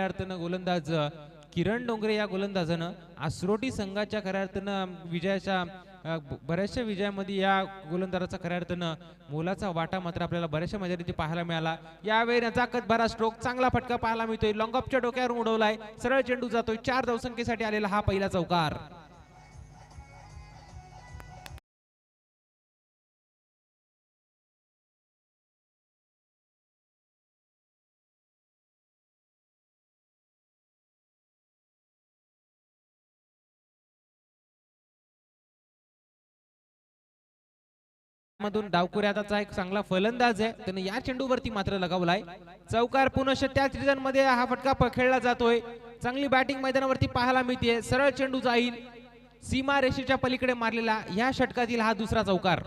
अर्थानं गोलंदाज किरण डोंगरे या गोलंदाजानं आसरोटी संघाच्या खऱ्या अर्थानं विजयाच्या बऱ्याचशा विजयामध्ये या गोलंदाजाचा खऱ्या अर्थानं मोलाचा वाटा मात्र आपल्याला बऱ्याचशा मैदानात पाहायला मिळाला। यावेळी ताकद भरा स्ट्रोक चांगला फटका पाहायला मिळतोय, लॉंग ऑफच्या डोक्यावर उडवलाय, सरळ चेंडू जातोय, 4 धावसंख्येसाठी आलेला हा पहिला चौकार। मधून डावकुऱ्याचा एक चांगला फलंदाज आहे, त्याने या चेंडूवरती मात्र लगावलाय चौकार। पुनश्च त्याच रिजन मध्ये हा फटका खेळला जातोय, चांगली बॅटिंग मैदानावरती पाहायला मिळते, सरळ चेंडू जाईल सीमा रेषेच्या पलीकडे मारलेला या षटकातील हा दुसरा चौकार।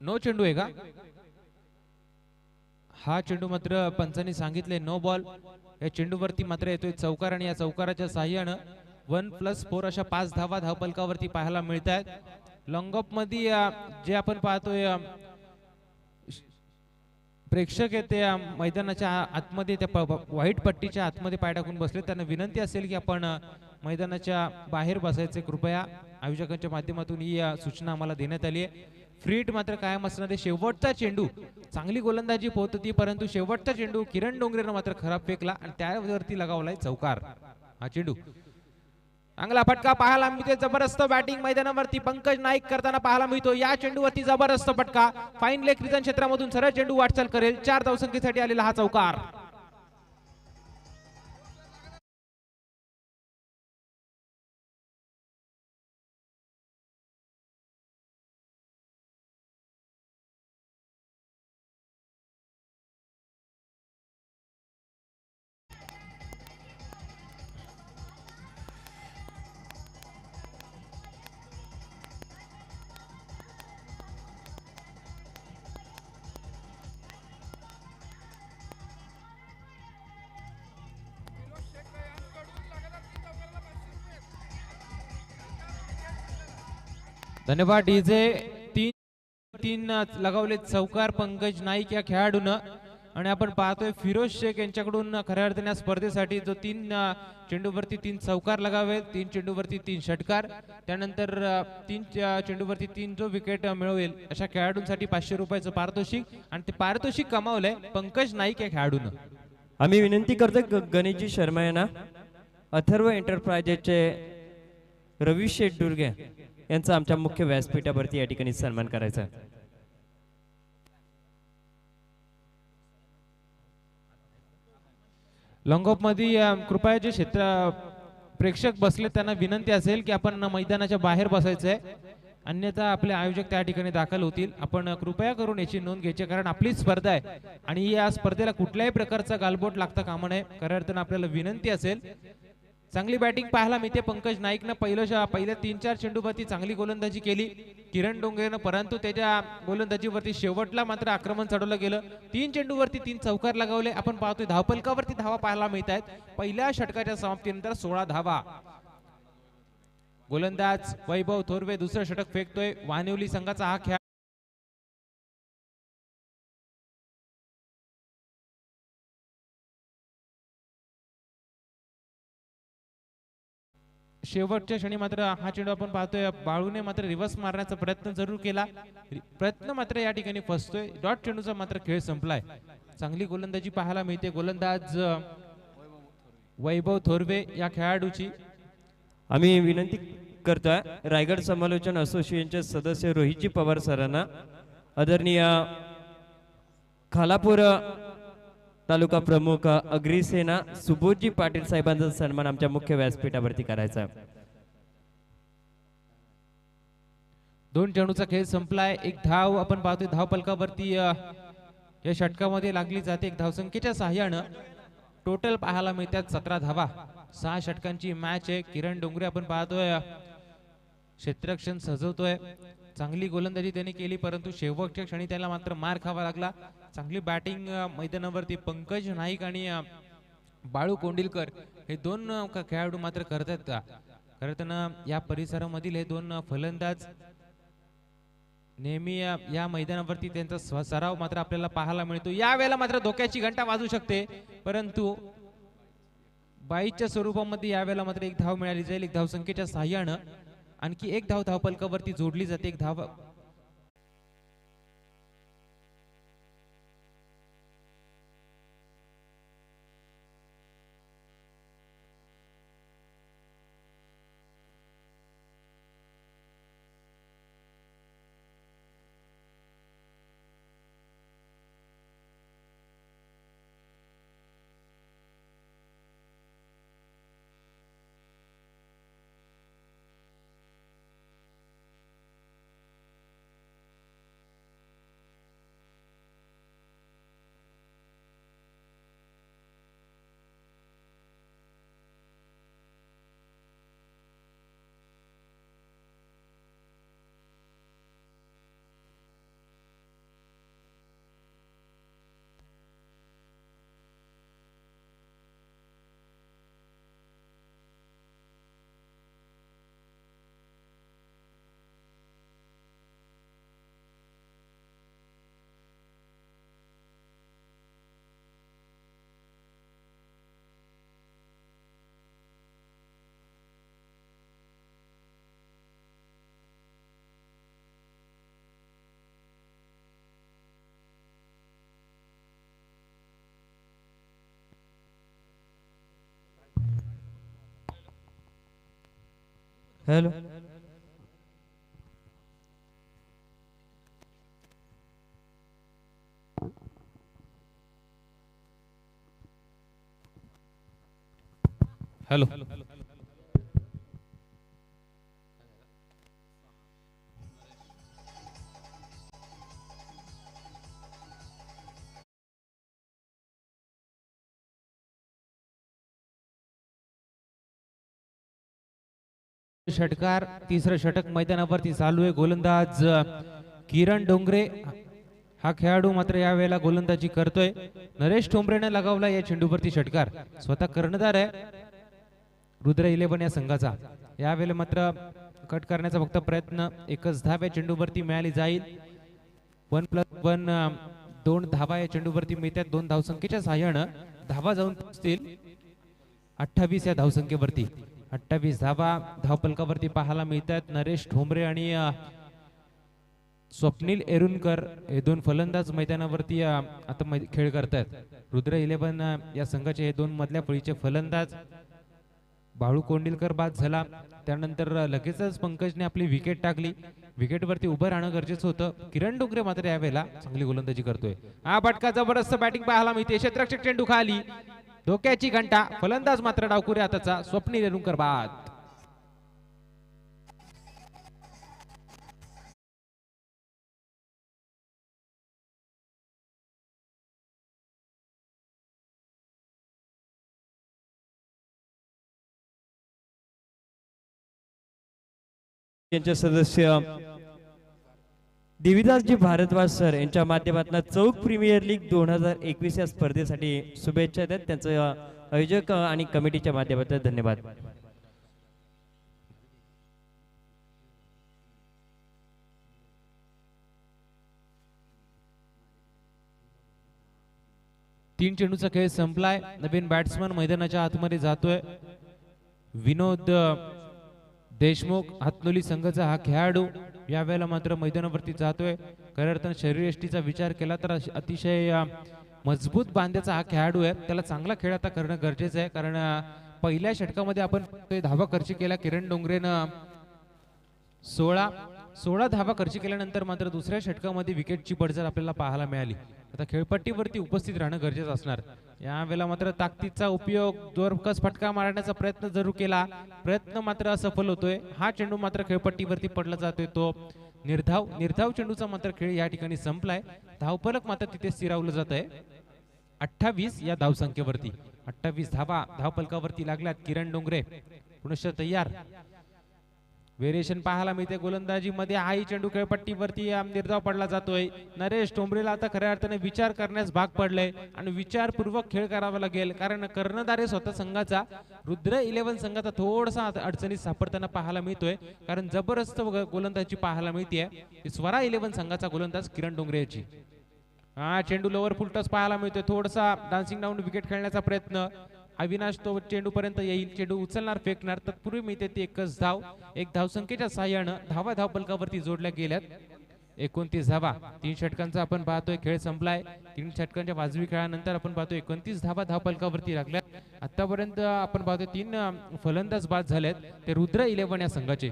नो चेंडू आहे का? हा चेंडू मात्र पंचांनी सांगितले नो बॉल। या चेंडूवरती मात्र येतोय चौकार आणि या चौकाराच्या साह्यानं 1+4 अशा 5 धावा धावपलकावरती पाहायला मिळत आहेत। लॉंग ऑफ मध्ये जे आपण पाहतोय प्रेक्षक आहे ते मैदानाच्या आतमध्ये त्या व्हाईट पट्टीच्या आतमध्ये पाय टाकून बसले, त्यांना विनंती असेल की आपण मैदानाच्या बाहेर बसायचे कृपया। आयोजकांच्या माध्यमातून ही सूचना आम्हाला देण्यात आली आहे। फ्रीट मात्र कायम असणार आहे। शेवटचा चेंडू चांगली गोलंदाजी पोहोच होती, परंतु शेवटचा चेंडू किरण डोंगरेनं मात्र खराब फेकला आणि त्यावरती लगावलाय चौकार। हा चेंडू चांगला फटका पाहायला मिळते, जबरदस्त बॅटिंग मैदानावरती पंकज नाईक करताना पाहायला मिळतो। या चेंडूवरती जबरदस्त फटका, फाईन लेग रिजन क्षेत्रामधून सरळ चेंडू वाटचाल करेल, 4 धावसंख्येसाठी आलेला हा चौकार। धन्यवाद डीजे। तीन लगावले चौकार पंकज नाईक या खेळाडूनं आणि आपण पाहतोय फिरोज शेख यांच्याकडून खऱ्या अर्थाने स्पर्धेसाठी जो 3 चेंडूवरती 3 चौकार लगावेल, 3 चेंडूवरती 3 षटकार, त्यानंतर 3 चेंडूवरती 3 जो विकेट मिळवेल अशा खेळाडूंसाठी 500 रुपयाचं पारितोषिक आणि ते पारितोषिक कमावलंय पंकज नाईक या खेळाडूनं। आम्ही विनंती करतो गणेशजी शर्मा यांना अथर्व एंटरप्राइजेसचे रवी शेठ दुर्गे यांचा आमच्या मुख्य व्यासपीठावरती या ठिकाणी सन्मान करायचा। लॉंग ऑफ मध्ये कृपया जे क्षेत्र प्रेक्षक बसले त्यांना विनंती असेल की आपण मैदानाच्या बाहेर बसायचंय, अन्यथा आपले आयोजक त्या ठिकाणी दाखल होतील। आपण कृपया करून याची नोंद घ्यायची, कारण आपली स्पर्धा आहे आणि या स्पर्धेला कुठल्याही प्रकारचा गालबोट लागता कामा नये। खऱ्या अर्थानं आपल्याला विनंती असेल। चांगली बॅटिंग पाहायला मिळते, पंकज नाईकनं पहिल्या 3-4 चेंडूवरती चांगली गोलंदाजी केली किरण डोंगरेनं, परंतु त्याच्या गोलंदाजीवरती शेवटला मात्र आक्रमण चढवलं गेलं। 3 चेंडूवरती 3 चौकार लगावले। आपण पाहतोय धावपलकावरती धावा पाहायला मिळत आहेत। पहिल्या षटकाच्या समाप्तीनंतर 16 धावा। गोलंदाज वैभव थोरवे दुसरं षटक फेकतोय। वानिवली संघाचा हा खेळ शेवटच्या क्षणी मात्र हा चेंडू आपण पाहतोय बाळूने मात्र रिव्हर्स मारण्याचा प्रयत्न जरूर केला, प्रयत्न मात्र या ठिकाणी फसतोय। डॉट चेंडूचा मात्र खेळ संपलाय। चांगली गोलंदाजी पाहायला मिळते गोलंदाज वैभव थोरवे या खेळाडूची। आम्ही विनंती करतोय रायगड समालोचन असोसिएशनचे सदस्य रोहितजी पवार सरांना आदरणीय खालापूर तालुका प्रमुख अग्रिसेना सुबोधजी पाटील साहेबांचा सन्मान आमच्या मुख्य व्यासपीठावरती करायचा। 2 चेंडूचा खेळ संपलाय। एक धाव आपण पाहतोय धावपलकावरती या षटकामध्ये लागली जाते। एक धावसंख्येच्या सहाय्यानं टोटल पाहायला मिळतात 17 धावा। 6 षटकांची मॅच आहे। किरण डोंगरे आपण पाहतोय क्षेत्ररक्षण सजवतोय, चांगली गोलंदाजी त्यांनी केली, परंतु शेवटच्या क्षणी त्याला मात्र मार खावा लागला. चांगली बॅटिंग मैदानावरती पंकज नाईक आणि बाळू कोंडिलकर हे दोन खेळाडू मात्र करतात का. खरं तर या परिसरामधील हे दोन फलंदाज नेहमी या मैदानावरती त्यांचा सराव मात्र आपल्याला पाहायला मिळतो. या वेळेला मात्र धोक्याची घंटा वाजू शकते, परंतु बाईच्या स्वरूपामध्ये यावेळेला मात्र एक धाव मिळाली जाईल. एक धावसंख्येच्या साह्यानं आणखी एक धाव धावपलकावरती जोडली जाते. एक धाव हॅलो. हॅलो. षटकार तिसरं षटक मैदानावरती चालू आहे. गोलंदाज किरण डोंगरे हा खेळाडू मात्र यावेळेला गोलंदाजी करतोय. नरेश ठोंबरेने लगावला या चेंडूवरती षटकार. स्वतः कर्णधार आहे रुद्र 11 या संघाचा. यावेळेला मात्र कट करण्याचा फक्त प्रयत्न. एकच धाव या चेंडूवरती मिळाली जाईल. 1+1 2 धावा या चेंडूवरती मिळतात. 2 धावसंख्येच्या सहाय्यानं धावा जाऊन पोहोचतील 28 या धावसंख्येवरती. 28 धावा धावपलकावरती पाहायला मिळतात. नरेश ठोंबरे आणि स्वप्नील एरुणकर हे दोन फलंदाज मैदानावरती आता खेळ करतात. रुद्र 11 या संघाचे हे दोन मधल्या फळीचे फलंदाज. बाळू कोंडिलकर बाद झाला, त्यानंतर लगेचच पंकजने आपली विकेट टाकली. विकेटवरती उभं राहणं गरजेचं होतं. किरण डोंगरे मात्र यावेळेला चांगली गोलंदाजी करतोय. हा फटका जबरदस्त बॅटिंग पाहायला मिळते. क्षेत्ररक्षक चेंडू खाली, धोक्याची घंटा. फलंदाज मात्र डावकुरे हाताचा स्वप्नील एरुणकर बाद. यांचे सदस्य देविदासजी भारद्वाज सर यांच्या माध्यमातून चौक प्रीमियर लीग 2021 या स्पर्धेसाठी शुभेच्छा देत. त्यांचं आयोजक आणि कमिटीच्या माध्यमातून धन्यवाद. तीन चेंडूचा खेळ संपलाय. नवीन बॅट्समन मैदानाच्या आतमध्ये जातोय. विनोद देशमुख हातनोली संघाचा हा खेळाडू यावेळेला मात्र मैदानावरती जातोय. खरं तर शरीरयष्टीचा विचार केला तर अतिशय मजबूत बांध्याचा हा खेळाडू आहे. त्याला चांगला खेळ आता करणं गरजेचं आहे, कारण पहिल्या षटकामध्ये आपण धावा खर्च केला. किरण डोंगरेनं 16 धावा खर्च केल्यानंतर मात्र दुसऱ्या षटकामध्ये विकेटची पडझड आपल्याला पाहायला मिळाली. आता खेळपट्टीवरती उपस्थित राहणं गरजेचं असणार. यावेळेला मात्र ताकदीचा उपयोग, जोरकस फटका मारण्याचा प्रयत्न जरूर केला, प्रयत्न मात्र असफल होतोय. हा चेंडू मात्र खेळपट्टीवरती पडला जातोय. तो निर्धाव चेंडूचा मात्र खेळ या ठिकाणी संपलाय. धावफलक मात्र तिथे स्थिरावलं जात आहे 28 या धावसंख्येवरती. 28 धावा धावफलकावरती लागल्यात. किरण डोंगरे पुनश्च तयार. व्हेरिएशन पाहायला मिळते गोलंदाजीमध्ये. हाही चेंडू खेळपट्टीवरती निर्धाव पडला जातोय. नरेश ठोंबरेला आता खऱ्या अर्थाने विचार करण्यास भाग पडलंय आणि विचारपूर्वक खेळ करावा लागेल, कारण कर्णधार स्वतः संघाचा रुद्र 11 संघाचा थोडासा अडचणीत सापडताना पाहायला मिळतोय, कारण जबरदस्त गोलंदाजी पाहायला मिळते स्वरा 11 संघाचा गोलंदाज किरण डोंगरे याची. हा चेंडू लोवर फुल टॉस पाहायला मिळतोय. थोडासा डान्सिंग डाऊन विकेट खेळण्याचा प्रयत्न. अविनाश तो चेंडू पर्यंत येईल, चेंडू उचलणार फेकणार, तत्पूर्वी मिळते ती एकच धाव. एक धावसंख्येच्या साह्यानं धाव फलकावरती जोडल्या गेल्यात 29 धावा. 3 षटकांचा आपण पाहतोय खेळ संपलाय. 3 षटकांच्या वाजवी खेळानंतर आपण पाहतोय 29 धावा फलकावरती लागल्या. आतापर्यंत आपण पाहतोय 3 फलंदाज बाद झालेत, ते रुद्र 11 या संघाचे.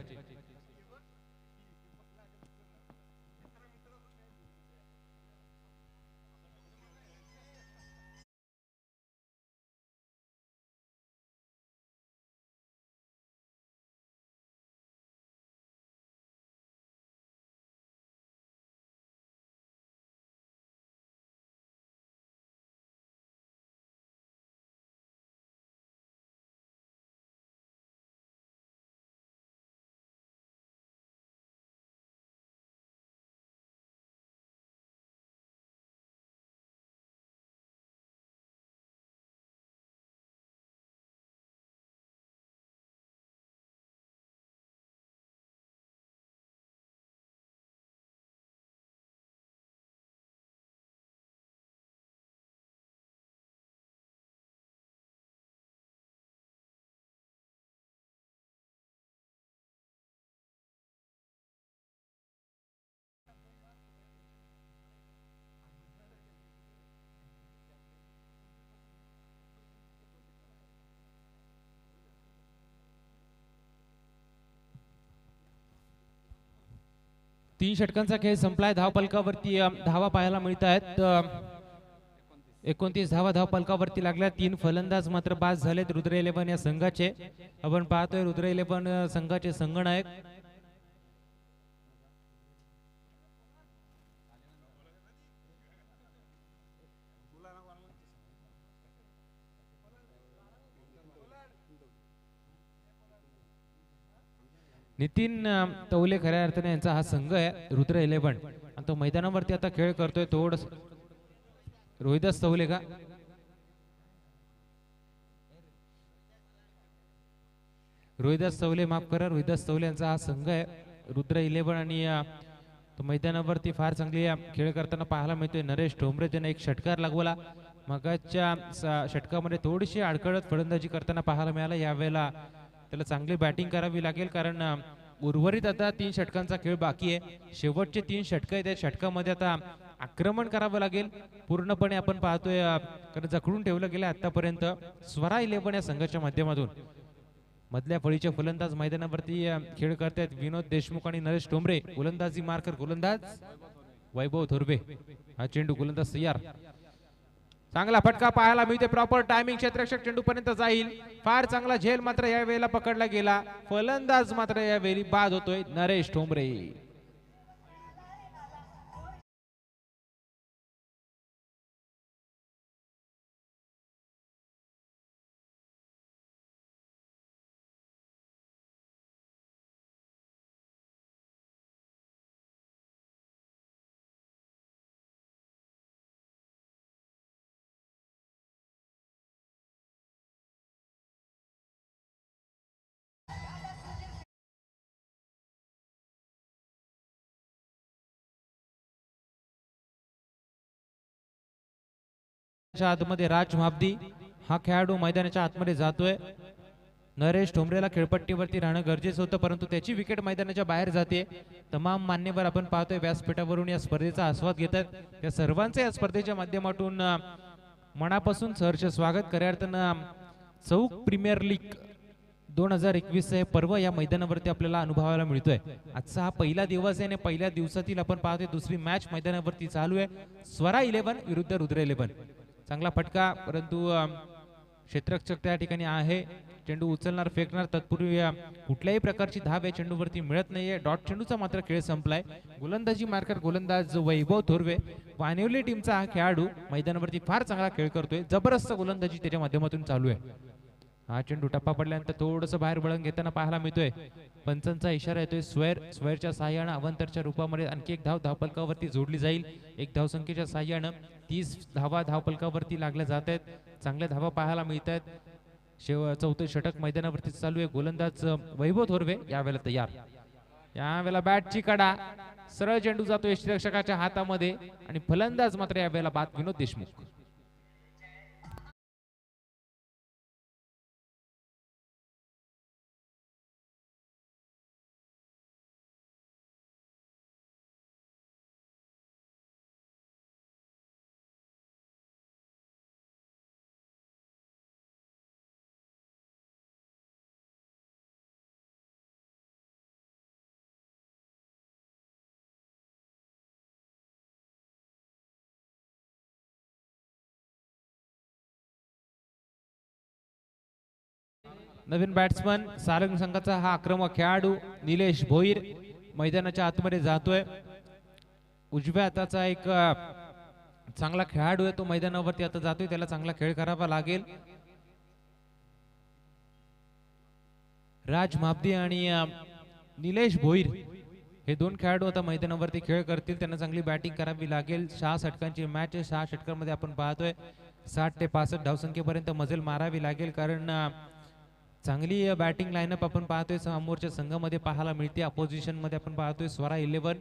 तीन षटकांचा खेळ संपलाय. धावफलकावरती धावा पाहायला मिळत आहेत. 29 धावा धावफलकावरती लागल्या. 3 फलंदाज मात्र बाद झालेत रुद्र 11 या संघाचे. आपण पाहतोय रुद्र 11 संघाचे संघनायक नितीन तवले खऱ्या अर्थाने यांचा हा संघ आहे रुद्र 11, आणि तो मैदानावरती आता खेळ करतोय. थोडस रोहिदास तवले का रोहिदास तवले माफ करा, रोहिदास तवले यांचा हा संघ आहे रुद्र 11, आणि तो मैदानावरती फार चांगली खेळ करताना पाहायला मिळतोय. नरेश ठोंबरे त्याने एक षटकार लागवला. मगाच्या षटकामध्ये थोडीशी अडखळत फलंदाजी करताना पाहायला मिळाला. यावेळेला त्याला चांगली बॅटिंग करावी लागेल, कारण उर्वरित आता 3 षटकांचा खेळ बाकी आहे. शेवटचे 3 षटक आहेत. त्या षटकामध्ये आता आक्रमण करावं लागेल पूर्णपणे. आपण पाहतोय कारण जखडून ठेवलं गेलं आतापर्यंत स्वरा 11 या संघाच्या माध्यमातून. मधल्या फळीचे फलंदाज मैदानावरती खेळ करतायत विनोद देशमुख आणि नरेश ठोंबरे. गोलंदाजी मार्कर गोलंदाज वैभव थोरबे. हा चेंडू गोलंदाज तयार. चांगला फटका पाहायला मिळते. प्रॉपर टायमिंग क्षेत्ररक्षक चेंडू पर्यंत जाईल. फार चांगला झेल मात्र या वेळेला पकडला गेला. फलंदाज मात्र या वेळी बाद होतोय नरेश ठोंबरे. आतमध्ये राज म्हाबदी हा खेळाडू मैदानाच्या आतमध्ये जातोय. नरेश ठोंबरेला खेळपट्टीवरती राहणं गरजेचं होतं, परंतु त्याची विकेट मैदानाच्या बाहेर जाते. तमाम मान्यवर आपण पाहतोय व्यासपीठावरून या स्पर्धेचा आस्वाद घेतात. त्या सर्वांचे या स्पर्धेच्या माध्यमातून मनापासून सहर्ष स्वागत. खऱ्या अर्थानं चौक प्रीमियर लीग 2021 हे पर्व या मैदानावरती आपल्याला अनुभवायला मिळतोय. आजचा हा पहिला दिवस आहे आणि पहिल्या दिवसातील आपण पाहतोय दुसरी मॅच मैदानावरती चालू आहे. स्वरा 11 विरुद्ध रुद्र 11. चांगला फटका, परंतु क्षेत्ररक्षक त्या ठिकाणी आहे. चेंडू उचलणार फेकणार, तत्पूर्वी कुठल्याही प्रकारची धाव या चेंडूवरती मिळत नाहीये. डॉट चेंडूचा मात्र खेळ संपलाय. गोलंदाजी मार्कर गोलंदाज वैभव थोरवे. वानिवली टीमचा हा खेळाडू मैदानावरती फार चांगला खेळ करतोय. जबरदस्त गोलंदाजी त्याच्या माध्यमातून चालू आहे. हा चेंडू टप्पा पडल्यानंतर थोडंसं बाहेर वळण घेताना पाहायला मिळतोय. पंचांचा इशारा येतोय स्वेअरच्या साह्यानं अवंतरच्या रूपामध्ये आणखी एक धाव धावपलकावरती जोडली जाईल. एक धावसंख्येच्या साह्यानं 30 धावा धावपलकावरती लागल्या जात आहेत. चांगल्या धावा पाहायला मिळत आहेत. चौथे षटक मैदानावरती चालू आहे. गोलंदाज वैभव थोरवे यावेळेला तयार. यावेळेला बॅटची कडा सरळ चेंडू जातो यष्टीरक्षकाच्या हातामध्ये आणि फलंदाज मात्र यावेळेला बाद विनोद देशमुख. नवीन बॅट्समन सारंग संघाचा हा आक्रमक खेळाडू निलेश भोईर मैदानाच्या आतमध्ये जातोय. उजव्या हाताचा एक चांगला खेळाडू आहे. तो मैदानावरती आता जातोय. त्याला चांगला खेळ करावा लागेल. राज मापदी आणि निलेश भोईर हे दोन खेळाडू आता मैदानावरती खेळ करतील. त्यांना चांगली बॅटिंग करावी लागेल. 6 षटकांची मॅच आहे. 6 षटकांमध्ये आपण पाहतोय 60 ते 65 धावसंख्येपर्यंत मजल मारावी लागेल. कारण चांगली बॅटिंग लाईनअप आपण पाहतोय समोरच्या संघामध्ये पाहायला मिळते. अपोजिशन मध्ये आपण पाहतोय स्वरा 11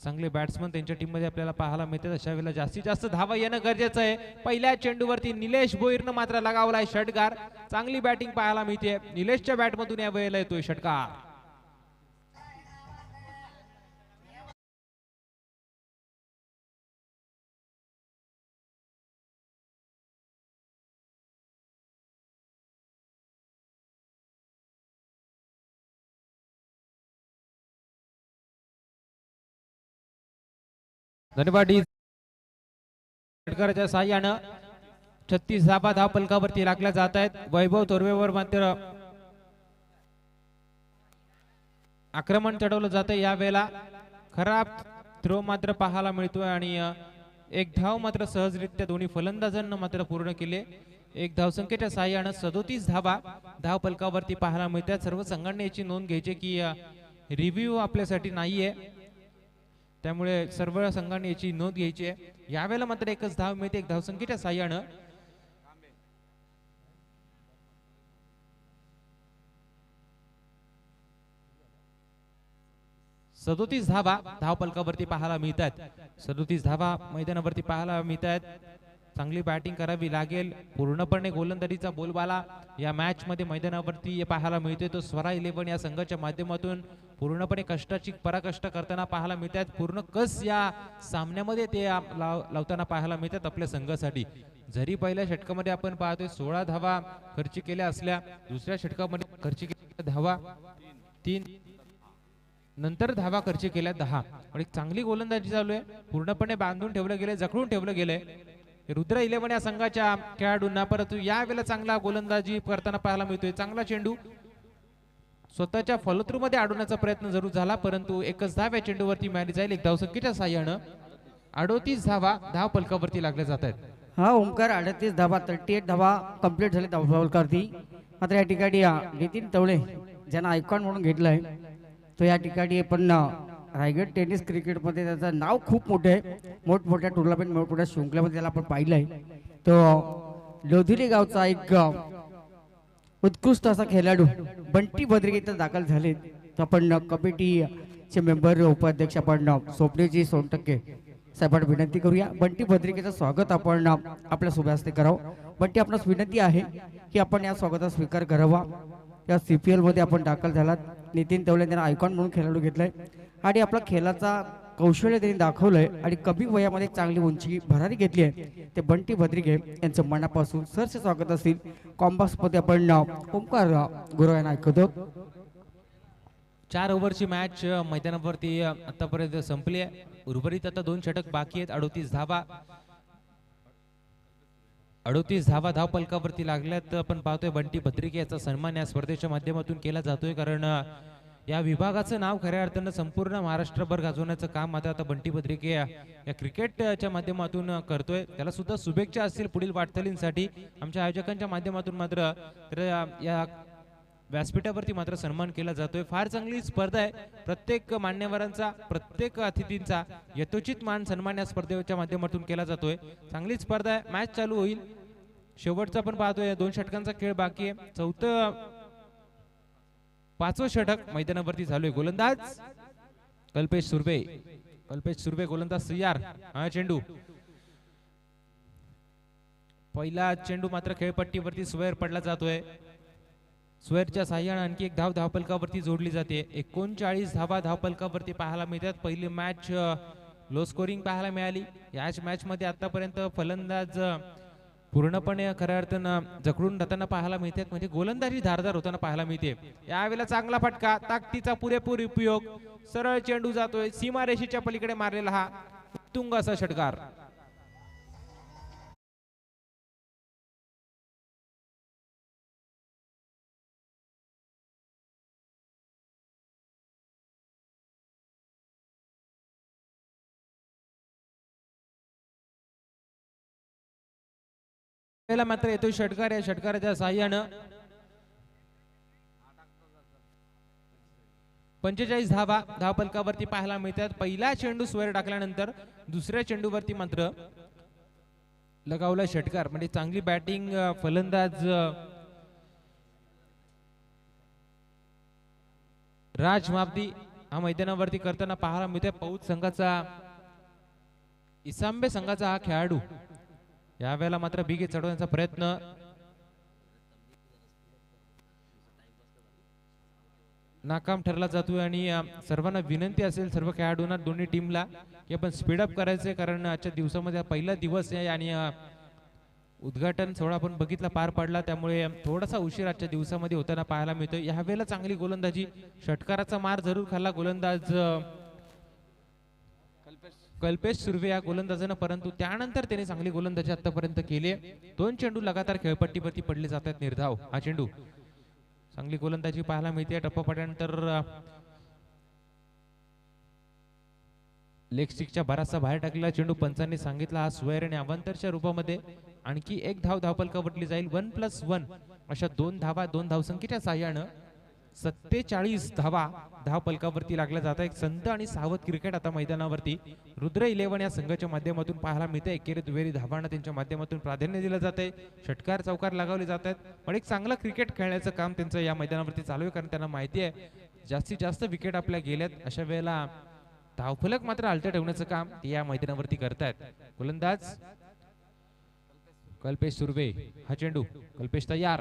चांगले बॅट्समन त्यांच्या टीम मध्ये आपल्याला पाहायला मिळतात. अशा वेळेला जास्तीत जास्त धावा येणं गरजेचं आहे. पहिल्या चेंडूवरती निलेश भोईरनं मात्र लगावलाय षटकार. चांगली बॅटिंग पाहायला मिळते. निलेशच्या बॅटमधून या वेळेला येतोय षटकार. धन्यवाद. षटकाराच्या साह्यानं 36 धाबा धाव पलकावरती लागल्या जात आहेत. वैभव तोरवेवर मात्र आक्रमण चढवलं जातं. या वेळेला खराब थ्रो मात्र पाहायला मिळतोय आणि एक धाव मात्र सहजरित्या दोन्ही फलंदाजांना मात्र पूर्ण केले. एक धावसंख्येच्या साह्यानं 37 धावा धाव पलकावरती पाहायला मिळतात. सर्व संघांनी याची नोंद घ्यायची की रिव्ह्यू आपल्यासाठी नाहीये. त्यामुळे सर्व संघांनी याची नोंद घ्यायची आहे. यावेळेला मात्र एकच धाव मिळते. एक धावसंख्येच्या साह्यानं 37 धावा धाव पलकावरती पाहायला मिळतात. 37 धावा मैदानावरती पाहायला मिळतात. चांगली बॅटिंग करावी लागेल. पूर्णपणे गोलंदाजीचा बोलबाला या मॅच मध्ये मैदानावरती पाहायला मिळतोय. तो स्वरा 11 या संघाच्या माध्यमातून पूर्णपणे कष्टाची पराकष्ट करताना पाहायला मिळतात. पूर्ण कस या सामन्यामध्ये ते लावताना पाहायला मिळतात आपल्या संघासाठी. जरी पहिल्या षटकामध्ये आपण पाहतोय 16 धावा खर्च केल्या असल्या, दुसऱ्या षटकामध्ये खर्च केलेल्या धावा 3, नंतर धावा खर्च केल्या 10. पण एक चांगली गोलंदाजी चालू आहे. पूर्णपणे बांधून ठेवलं गेलंय, जखडून ठेवलं गेलंय रुद्र 11 या संघाच्या खेळाडूंना. परंतु यावेळेला चांगला गोलंदाजी करताना पाहायला मिळतोय. चांगला चेंडू स्वतःच्या फॉलोथ्रू मध्ये अडवण्याचा प्रयत्न जरूर झाला, परंतु एकच धाव या चेंडूवरती मिळाली जाईल. एक धावसंख्येच्या साह्यानं 38 धावा धाव पलकावरती लागल्या जात आहेत. हा ओमकार 38 धावा 38 धावा कंप्लीट झाले धावपलकावरती. मात्र या ठिकाणी नितीन तवळे ज्यांना आयकॉन म्हणून घेतलंय, तो या ठिकाणी पण रायगड टेनिस क्रिकेटमध्ये त्याचं नाव खूप मोठं आहे. मोठमोठ्या टुर्नामेंट मोठमोठ्या शृंखलेमध्ये त्याला आपण पाहिलंय. तो लोधिरी गावचा एक उत्कृष्ट असा खेळाडू बंटी बद्रिक इथं दाखल झाले. तर आपण कमिटीचे मेंबर उपाध्यक्ष आपण स्वप्नेजी सोनटक्के साहेबांना विनंती करूया. बंटी बद्रिकेचं स्वागत आपण आपल्या सोबत करावं. बंटी, आपणास विनंती आहे की आपण या स्वागताचा स्वीकार करावा. या CPL मध्ये आपण दाखल झालात. नितीन तवले त्यांना आयकॉन म्हणून खेळाडू घेतलाय आणि आपला खेळाचा कौशल्य त्यांनी दाखवलंय आणि कमी वयामध्ये चांगली उंची भरारी घेतली आहे. ते बंटी बद्रिके यांचं मनापासून सरसे स्वागत असेल. कॉम्बॉक्स मध्ये आपण ओमकार गुरु यांना ऐकतो. 4 ओव्हरची मॅच मैदानावरती आतापर्यंत संपली आहे. उर्वरित आता 2 षटक बाकी आहेत. 38 धावा धाव पलकावरती लागल्यात. आपण पाहतोय बंटी बद्रिके याचा सन्मान या स्पर्धेच्या माध्यमातून केला जातोय. कारण या विभागाचं नाव खऱ्या अर्थानं संपूर्ण महाराष्ट्रभर गाजवण्याचं काम आता बंटी बद्रिके या क्रिकेटच्या माध्यमातून करतोय. त्याला सुद्धा शुभेच्छा असतील पुढील वाटचालींसाठी आमच्या आयोजकांच्या माध्यमातून. मात्र तर या व्यासपीठावरती मात्र सन्मान केला जातोय. फार चांगली स्पर्धा आहे. प्रत्येक मान्यवरांचा, प्रत्येक अतिथींचा यथोचित मान सन्मान या स्पर्धेच्या माध्यमातून केला जातोय. चांगली स्पर्धा आहे. मॅच चालू होईल. शेवटचा पण पाहतोय. 2 षटकांचा खेळ बाकी आहे. चौथं 5वं षटक मैदानावरती झालोय. गोलंदाज कल्पेश सुर्वे. कल्पेश सुर्वे गोलंदाज तयार. हा चेंडू, पहिला चेंडू मात्र खेळपट्टीवरती स्वेअर पडला जातोय. स्वेअरच्या साह्याने आणखी एक धाव धावपलकावरती जोडली जाते. 39 धावा धावपलकावरती पाहायला मिळतात. पहिली मॅच लो स्कोरिंग पाहायला मिळाली. याच मॅच मध्ये आतापर्यंत फलंदाज पूर्णपणे खऱ्या अर्थानं जखडून जाताना पाहायला मिळतात. म्हणजे गोलंदाजी धारदार होताना पाहायला मिळते. यावेळेला चांगला फटका, ताकदीचा पुरेपूर उपयोग. सरळ चेंडू जातोय सीमारेषेच्या पलीकडे मारलेला हा उत्तुंग असा षटकार. मात्र येतोय षटकार. या षटकाराच्या साह्यानं 45 धावा धावपलकावरती पाहायला मिळतात. पहिला चेंडू स्वेअर टाकल्यानंतर दुसऱ्या चेंडूवरती मात्र लगावला षटकार. म्हणजे चांगली बॅटिंग फलंदाज राज मापदी हा मैदानावरती करताना पाहायला मिळतोय. पौत संघाचा, इसांबे संघाचा हा खेळाडू यावेळेला मात्र बिगे चढवण्याचा प्रयत्न. नाकाम ठरला जातोय. आणि सर्वांना विनंती असेल सर्व खेळाडूंना, दोन्ही टीमला, की आपण स्पीडअप करायचंय. कारण आजच्या दिवसामध्ये पहिला दिवस आहे आणि उद्घाटन सोहळा आपण बघितला, पार पडला. त्यामुळे थोडासा उशीर आजच्या दिवसामध्ये होताना पाहायला मिळतोय. यावेळेला चांगली गोलंदाजी, षटकाराचा मार जरूर खाल्ला गोलंदाज कल्पेश सुर्वे या गोलंदाजानं, परंतु त्यानंतर त्याने चांगली गोलंदाजी आतापर्यंत केली. 2 चेंडू लगातार खेळपट्टीवरती पडले जातात निर्धाव. हा चेंडू, चांगली गोलंदाजी पाहायला मिळते. टप्पा पडल्यानंतर लेग स्टिकच्या बराचसा बाहेर टाकलेला चेंडू पंचांनी सांगितला हा स्वेअर आणि अवांतरच्या रूपामध्ये आणखी एक धाव धावपलकावरती जाईल. 1+1 अशा 2 धावा 2 धावसंख्येच्या साह्यानं 47 धावा धावपलकावरती लागल्या जातात. एक संत आणि सावध क्रिकेट आता मैदानावरती रुद्र 11 या संघाच्या माध्यमातून पाहायला मिळते. एकेरी दुहेरी धावांना त्यांच्या माध्यमातून प्राधान्य दिलं जाते. षटकार चौकार लगावले जातात. पण एक चांगलं क्रिकेट खेळण्याचं काम त्यांचं या मैदानावरती चालू आहे. कारण त्यांना माहिती आहे जास्तीत जास्त विकेट आपल्या गेल्यात, अशा वेळेला धावफलक मात्र आलटं ठेवण्याचं काम ते या मैदानावरती करतायत. गोलंदाज कल्पेश सुर्वे. हा चेंडू, कल्पेश तयार.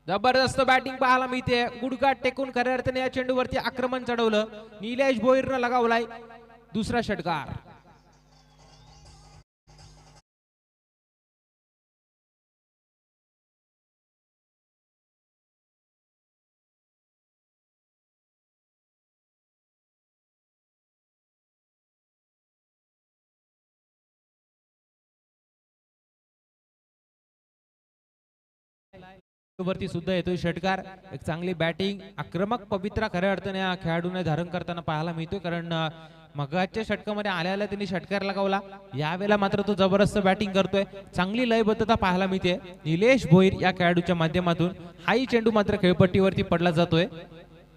जबरदस्त बॅटिंग पाहायला मिळते. गुडघा टेकून खऱ्या अर्थाने या चेंडूवरती आक्रमण चढवलं. निलेश भोईरनं लगावलाय दुसरा षटकार. वरती सुद्धा येतोय षटकार. एक चांगली बॅटिंग, आक्रमक पवित्रा खऱ्या अर्थाने या खेळाडूने धारण करताना पाहायला मिळतोय. कारण मगाच्या षटकामध्ये आल्याला त्यांनी षटकार लगावला. यावेळेला मात्र तो जबरदस्त बॅटिंग करतोय. चांगली लयबद्धता पाहायला मिळते निलेश भोईर या खेळाडूच्या माध्यमातून. हाही चेंडू मात्र खेळपट्टीवरती पडला जातोय.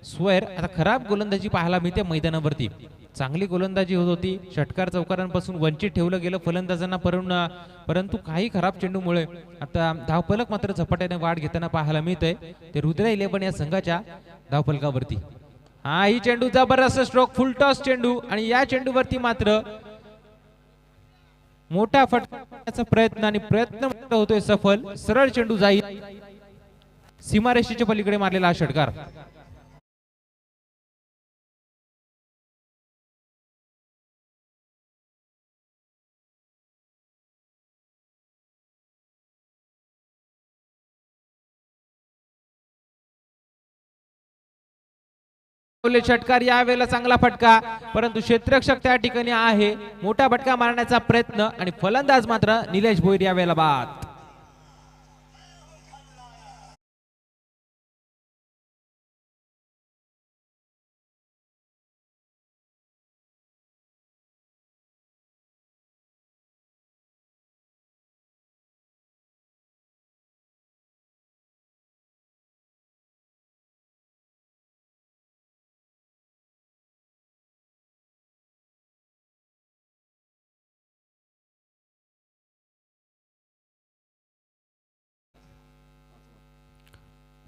स्वेअर. आता खराब गोलंदाजी पाहायला मिळते मैदानावरती. चांगली गोलंदाजी होत होती. षटकार चौकारांपासून वंचित ठेवलं गेलं फलंदाजांना, परंतु काही खराब चेंडूमुळे आता धावफलक मात्र झपाट्याने वाढ घेताना पाहायला मिळतंय. ते रुद्र 11 या संघाच्या धावफलकावरती. हा ही चेंडू जबरदस्त स्ट्रोक, फुल टॉस चेंडू. आणि या चेंडूवरती मात्र मोठा फटकाचा प्रयत्न, आणि प्रयत्न होतोय सफल. सरळ चेंडू जाईल सीमारेषेच्या पलीकडे मारलेला हा षटकार. षटकार. यावेळेला चांगला फटका, परंतु क्षेत्ररक्षक त्या ठिकाणी आहे. मोठा फटका मारण्याचा प्रयत्न आणि फलंदाज मात्र निलेश भोईर यावेळेला बाद.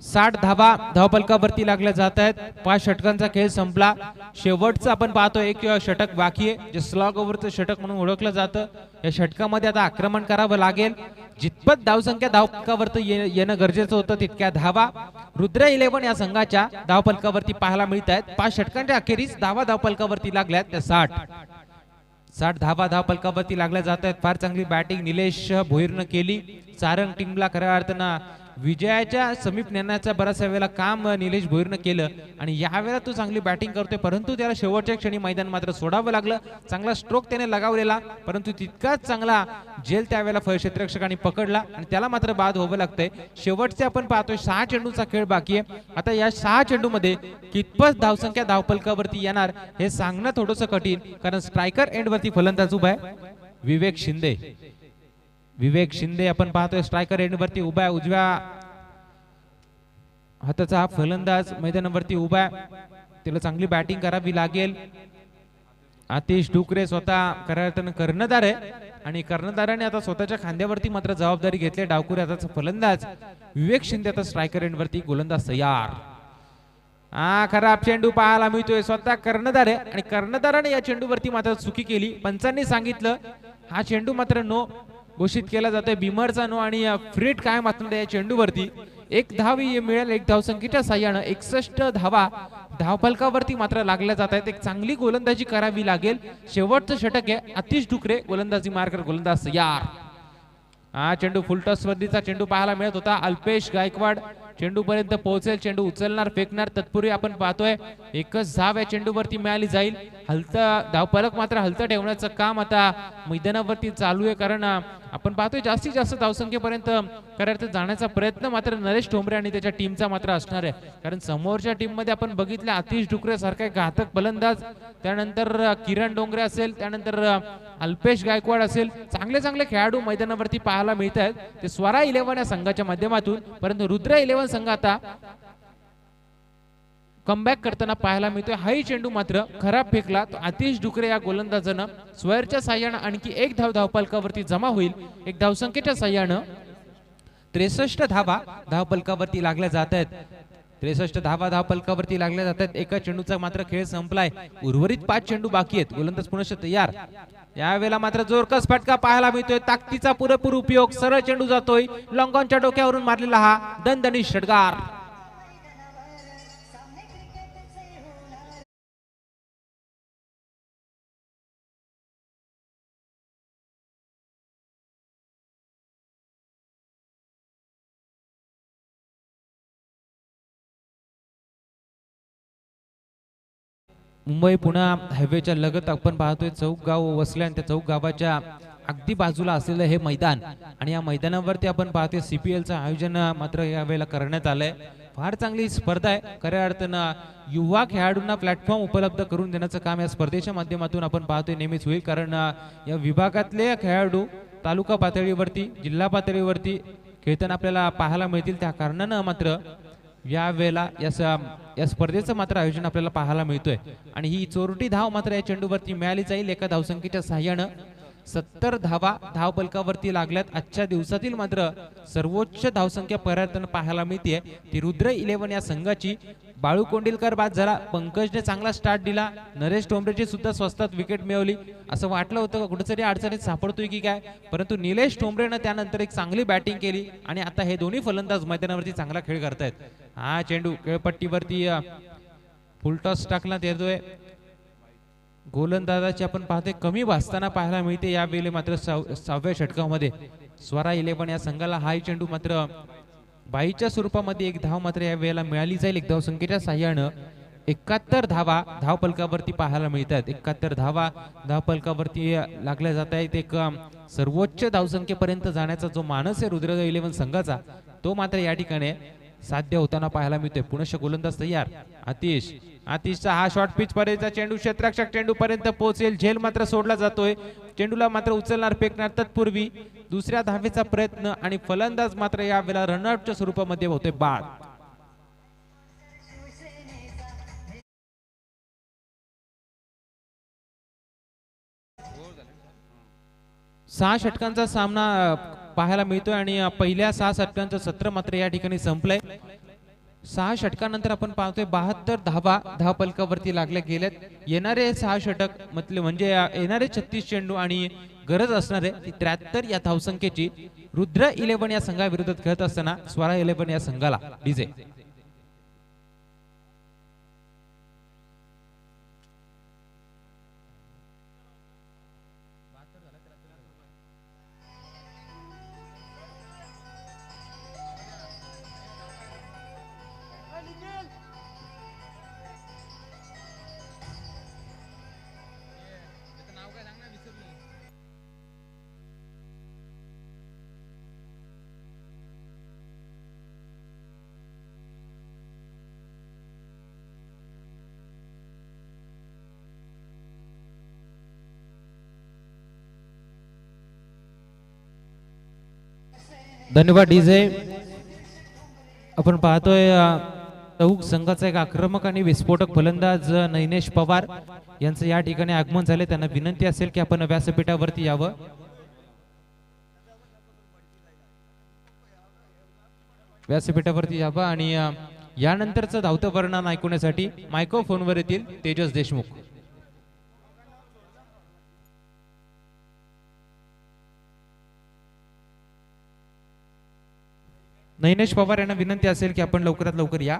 60 धावा धावपलकावरती लागल्या जात आहेत. 5 षटकांचा खेळ संपला. शेवटचं आपण पाहतो एक षटक बाकी आहे, जे स्लॉग ओव्हरचं षटक म्हणून ओळखलं जातं. या षटकामध्ये आता आक्रमण करावं लागेल. जितपत धावसंख्या धावपलकावरती येणं गरजेचं होतं तितक्या धावा रुद्र 11 या संघाच्या धावपलकावरती पाहायला मिळत आहेत. 5 षटकांच्या अखेरीस धावा धावपलकावरती लागल्यात त्या 60 धावा धावपलकावरती लागल्या जात आहेत. फार चांगली बॅटिंग निलेश भोईरनं केली. सारंग टीमला खऱ्या अर्थानं विजयाच्या समीप नेण्याचा बराचसा वेळेला काम निलेश भोईरनं केलं आणि यावेळेला तो चांगली बॅटिंग करतोय, परंतु त्याला शेवटच्या क्षणी मैदान मात्र सोडावं लागलं. चांगला स्ट्रोक त्याने लगावलेला, परंतु तितकाच चांगला झेल त्यावेळेला क्षेत्ररक्षकांनी पकडला आणि त्याला मात्र बाद व्हावं लागतंय. शेवटचे आपण पाहतोय 6 चेंडूचा खेळ बाकी आहे. आता या 6 चेंडूमध्ये कितपत धावसंख्या धावपलकावरती येणार हे सांगणं थोडंसं कठीण, कारण स्ट्रायकर एंडवरती फलंदाज उभा आहे विवेक शिंदे आपण पाहतोय स्ट्रायकर एंडवरती उभा आहे. उजव्या हाताचा हा फलंदाज मैदानावरती उभा आहे. त्याला चांगली बॅटिंग करावी लागेल. आतिश डुकरे स्वतः खऱ्या अर्थानं कर्णधार आहे आणि कर्णधाराने आता स्वतःच्या खांद्यावरती मात्र जबाबदारी घेतली. डावकुरी हाताचा फलंदाज विवेक शिंदे आता स्ट्रायकर एंडवरती, गोलंदाज तयार. खराब चेंडू पाहायला मिळतोय. स्वतः कर्णधार आहे आणि कर्णधाराने या चेंडूवरती मात्र चुकी केली. पंचांनी सांगितलं हा चेंडू मात्र नो घोषित केला जातोय. बिमरचा नो आणि फ्रीट काय मात्र या चेंडूवरती 1 धाव मिळेल. 1 धावसंख्येच्या साह्यानं 61 धावा धावफलकावरती मात्र लागल्या जात आहेत. एक चांगली गोलंदाजी करावी लागेल. शेवटचं षटक आहे. आतिश डुकरे गोलंदाजी मार्कर, गोलंदाज तयार. चेंडू फुलटॉस स्पर्धेचा चेंडू पाहायला मिळत होता. अल्पेश गायकवाड चेंडू पर्यंत पोहोचेल. चेंडू उचलणार, फेकणार. तत्पूर्वी आपण पाहतोय एकच धाव या चेंडूवरती मिळाली जाईल. हलतं धावफलक मात्र हलतं ठेवण्याचं काम आता मैदानावरती चालू आहे, कारण आपण पाहतोय जास्तीत जास्त धावसंख्येपर्यंत करायचं जाण्याचा प्रयत्न मात्र नरेश ठोंबरे आणि त्याच्या टीमचा मात्र असणार आहे. कारण समोरच्या टीम मध्ये आपण बघितलं आतिश डुकरे सारखा घातक फलंदाज, त्यानंतर किरण डोंगरे असेल, त्यानंतर अल्पेश गायकवाड असेल, चांगले चांगले खेळाडू मैदानावरती पाहायला मिळत आहेत. ते स्वरा 11 या संघाच्या माध्यमातून, परंतु रुद्र 11 संघ आता कमबॅक करताना पाहायला मिळतोय. हाही चेंडू मात्र खराब फेकला. तो आतिश डुकरे या गोलंदाजानं स्क्वेअरच्या साह्यानं आणखी 1 धाव धावपलकावरती जमा होईल. 1 धावसंख्येच्या साह्यानं 63 धावा धावपलकावरती लागल्या जात आहेत. 63 धावा धावपलकावरती लागल्या जात आहेत. एका चेंडूचा मात्र खेळ संपलाय. उर्वरित 5 चेंडू बाकी आहेत. गोलंदाज पुन्हा तयार. यावेळेला मात्र जोरकस फटका पाहायला मिळतोय. ताकदीचा पुरेपूर उपयोग. सरळ चेंडू जातोय. लॉंगॉनच्या डोक्यावरून मारलेला हा दणदणीत षटकार. मुंबई पुणे हायवेच्या लगत आपण पाहतोय चौक गाव वसले आणि त्या चौक गावाच्या अगदी बाजूला असलेलं हे मैदान, आणि या मैदानावरती आपण पाहतोय CPLचं आयोजन मात्र यावेळेला करण्यात आलंय. फार चांगली स्पर्धा आहे. खऱ्या अर्थानं युवा खेळाडूंना प्लॅटफॉर्म उपलब्ध करून देण्याचं काम या स्पर्धेच्या माध्यमातून आपण पाहतोय नेहमीच होईल, कारण या विभागातले खेळाडू तालुका पातळीवरती, जिल्हा पातळीवरती खेळताना आपल्याला पाहायला मिळतील. त्या कारणानं मात्र या वेळेला या स्पर्धेचं मात्र आयोजन आपल्याला पाहायला मिळतोय. आणि ही चोरटी धाव मात्र या चेंडूवरती मिळाली जाईल. एका धावसंख्येच्या साह्यानं 70 धावा धावपलकावरती लागल्यात. आजच्या दिवसातील मात्र सर्वोच्च धावसंख्या पर्यंत पाहायला मिळते ती रुद्र 11 या संघाची. बाळू कोंडिलकर बाद झाला. पंकजने चांगला स्टार्ट दिला. नरेश ठोंबरेची सुद्धा स्वस्तात विकेट मिळवली. असं वाटलं होतं का कुठेतरी अडचणीत सापडतोय की काय, परंतु निलेश ठोंबरेनं त्यानंतर एक चांगली बॅटिंग केली आणि आता हे दोन्ही फलंदाज मैदानावरती चांगला खेळ करतायत. हा चेंडू खेळपट्टीवरती फुलटॉस टाकण्यात येतोय. गोलंदाजाची आपण पाहतोय कमी भासताना पाहायला मिळते. यावेळी मात्र 6व्या षटकामध्ये स्वरा 11 या संघाला हाय चेंडू मात्र बाईच्या स्वरूपामध्ये 1 धाव मात्र या वेळेला मिळाली जाईल. 1 धावसंख्येच्या साह्यानं 71 धावा धावपलकावरती पाहायला मिळतात. 71 धावा धावपलकावरती लागल्या जात आहेत. एक सर्वोच्च धावसंख्येपर्यंत जाण्याचा जो मानस आहे रुद्र 11 संघाचा, तो मात्र या ठिकाणी साध्य होताना पाहायला मिळतोय. पुनश्च गोलंदाज तयार. आतिशचा हा शॉर्ट पिच पर्यंतचा चेंडू क्षेत्ररक्षक चेंडू पर्यंत पोहोचेल. झेल मात्र सोडला जातोय. चेंडूला मात्र उचलणार, फेकणार. तत्पूर्वी दुसऱ्या धावेचा प्रयत्न आणि फलंदाज मात्र या वेळेला रनआउटच्या स्वरूपामध्ये होतोय बाद. सहा षटकांचा सामना पाहायला मिळतोय आणि पहिल्या 6 षटकांचं सत्र मात्र या ठिकाणी संपलंय. 6 षटकानंतर आपण पाहतोय 72 धावा धावफलकावरती लागल्या गेल्यात. येणारे 6 षटक म्हणजे येणारे 36 चेंडू आणि गरज असणारे 73 या धावसंख्येची रुद्र 11 या संघाविरोधात खेळत असताना स्वरा 11 या संघाला डीजे. धन्यवाद डीजे. आपण पाहतोय चौक संघाचा एक आक्रमक आणि विस्फोटक फलंदाज नैनेश पवार यांचं या ठिकाणी आगमन झाले. त्यांना विनंती असेल की आपण व्यासपीठावरती यावं. व्यासपीठावरती यावं आणि यानंतरचं धावतं वर्णन ऐकण्यासाठी मायक्रोफोनवर येतील तेजस देशमुख. नैनेश पवार यांना विनंती असेल की आपण लवकरात लवकर या.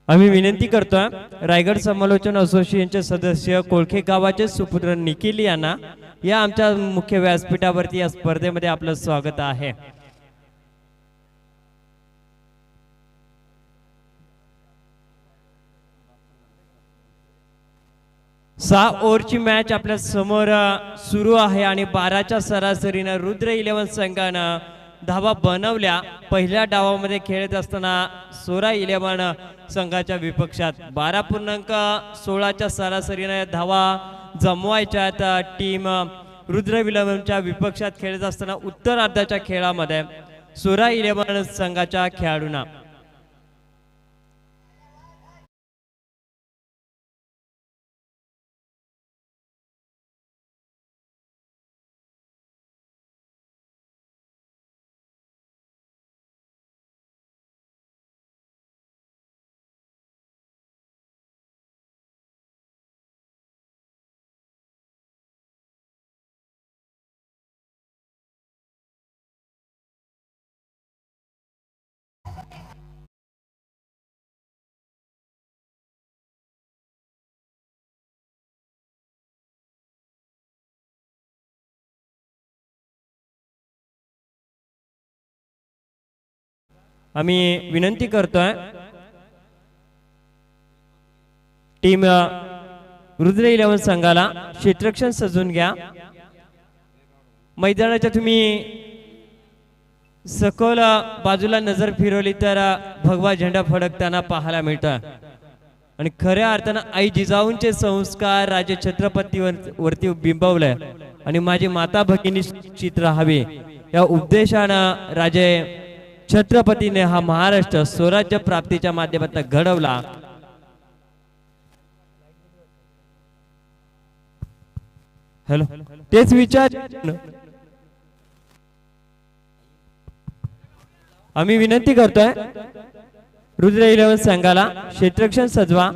आम्ही विनंती करतोय रायगड समालोचन असोसिएशनचे सदस्य कोळखे गावाचे सुपुत्र निखिल यांना या आमच्या मुख्य व्यासपीठावरती या स्पर्धेमध्ये आपलं स्वागत आहे. सहा ओव्हरची मॅच आपल्या समोर सुरू आहे आणि 12च्या सरासरीनं रुद्र 11 संघानं धावा बनवल्या. पहिल्या डावामध्ये खेळत असताना सोरा 11 संघाच्या विपक्षात 12.16च्या सरासरीने धावा जमवायच्यात. टीम रुद्र 11च्या विपक्षात खेळत असताना उत्तर अर्धाच्या खेळामध्ये सोरा 11 संघाच्या खेळाडूंना आम्ही विनंती करतोय टीम रुद्र 11 संघाला क्षेत्ररक्षण सजून घ्या. मैदानाच्या तुम्ही सखोल बाजूला नजर फिरवली तर भगवा झेंडा फडकताना पाहायला मिळतोय आणि खऱ्या अर्थानं आई जिजाऊंचे संस्कार राजे छत्रपती वरती बिंबवले आणि माझी माता भगिनी चित राहावी या उद्देशानं राजे छत्रपतीने हा महाराष्ट्र स्वराज्य प्राप्तीच्या माध्यमातून घडवला. हॅलो तेच विचार आम्ही विनंती करतोय रुद्र 11 संघाला क्षेत्ररक्षण सजवा.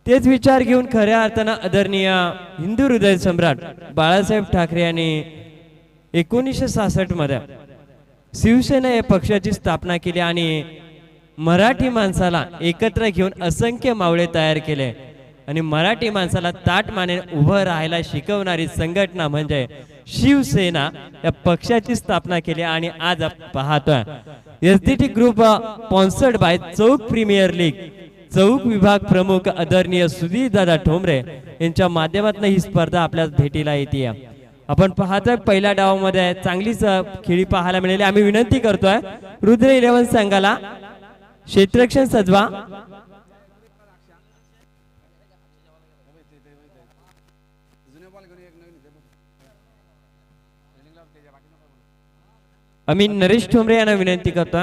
तेच विचार घेऊन खऱ्या अर्थानं आदरणीय हिंदू हृदय सम्राट बाळासाहेब ठाकरे यांनी 1966 मध्ये शिवसेना या पक्षाची स्थापना केली आणि मराठी माणसाला एकत्र घेऊन असंख्य मावळे तयार केले आणि मराठी माणसाला ताट मानेने उभं राहायला शिकवणारी संघटना म्हणजे शिवसेना या पक्षाची स्थापना केली. आणि आज पाहतोय SDT group sponsored by Chowk premier league Chowk विभाग प्रमुख आदरणीय सुधीर दादा ठोंबरे यांच्या माध्यमातून ही स्पर्धा आपल्या भेटीला येते. आपण पाहतोय पहिल्या डावामध्ये चांगलीच खेळी पाहायला मिळाली. आम्ही विनंती करतोय रुद्र 11 संघाला क्षेत्ररक्षण सजवा. आम्ही नरेश ठोंबरे यांना विनंती करतो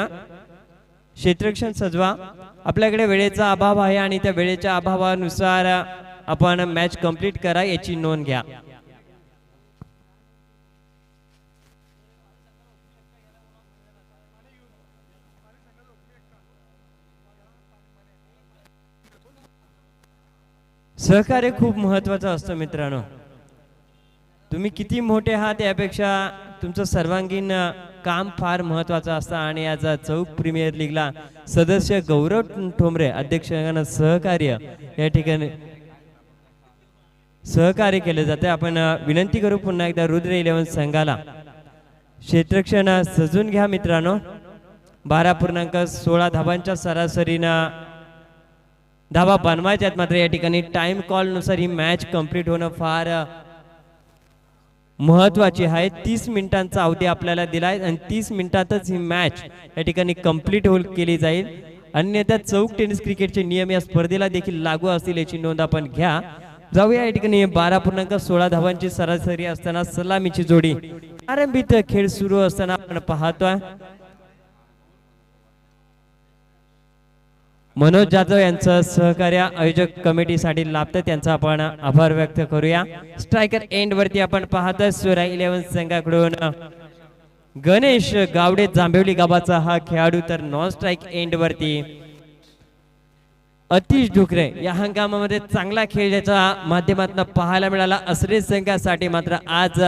क्षेत्ररक्षण सजवा. आपल्याकडे वेळेचा अभाव आहे आणि त्या वेळेच्या अभावानुसार आपण मॅच कंप्लीट करा याची नोंद घ्या. सहकार्य खूप महत्वाचं असतं मित्रांनो. तुम्ही किती मोठे आहात यापेक्षा तुमचं सर्वांगीण काम फार महत्वाचं असतं आणि आज चौक प्रीमियर लीगला सदस्य गौरव ठोंबरे अध्यक्षांना सहकार्य या ठिकाणी सहकार्य केले जाते. आपण विनंती करू पुन्हा एकदा रुद्र 11 संघाला क्षेत्ररक्षण सजून घ्या मित्रांनो. 12.16 धाबांच्या सरासरीनं धाबा बनवायच्यात. मात्र या ठिकाणी टाइम कॉल नुसार ही मॅच कंप्लीट होणं फार महत्वाची आहे. 30 मिनिटांचा अवधी आपल्याला दिलाय आणि 30 मिनिटातच ही मॅच या ठिकाणी कंप्लीट केली जाईल. अन्यथा चौक टेनिस क्रिकेटचे नियम या स्पर्धेला देखील लागू असतील याची नोंद आपण घ्या. जाऊया या ठिकाणी 12.16 धावांची सरासरी असताना सलामीची जोडी आरंभित खेळ सुरू असताना आपण पाहतोय मनोज जाधव यांचं सहकार्य आयोजक कमिटीसाठी लाभतं. त्यांचा आपण आभार व्यक्त करूया. स्ट्रायकर एंड वरती आपण पाहतोय स्वरा 11 संघाकडून गणेश गावडे जांभेवली गावाचा हा खेळाडू, तर नॉन स्ट्राईक एंड वरती अतिश डुकरे. या हंगामामध्ये चांगला खेळ याच्या माध्यमातून पाहायला मिळाला असरे संघासाठी. मात्र आज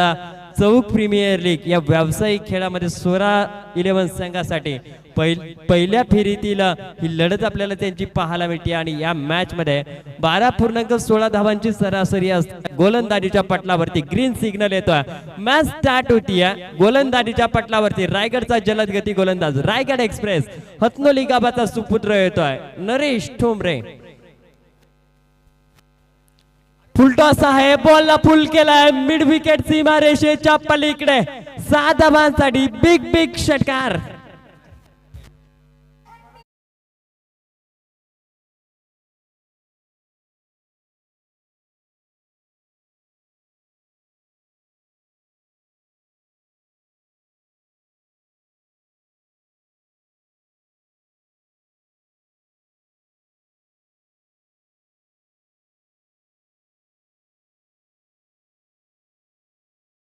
चौक प्रीमियर लीग या व्यावसायिक खेळामध्ये स्वरा 11 संघासाठी पहिल्या फेरीतील ही लढत आपल्याला त्यांची पाहायला मिळते आणि या मॅच मध्ये 12.16 धावांची सरासरी असते. गोलंदाजीच्या पटलावरती ग्रीन सिग्नल येतोय. मॅच स्टार्ट होतीये. गोलंदाजीच्या पटलावरती रायगडचा जलदगती गोलंदाज रायगड एक्सप्रेस हतनोली गावाचा सुपुत्र येतोय नरेश ठोंबरे. फुलटॉस आहे. बॉलला फुल केलाय. मिड विकेट सीमारेषेच्या पलीकडे 7 धावांसाठी बिग बिग षटकार.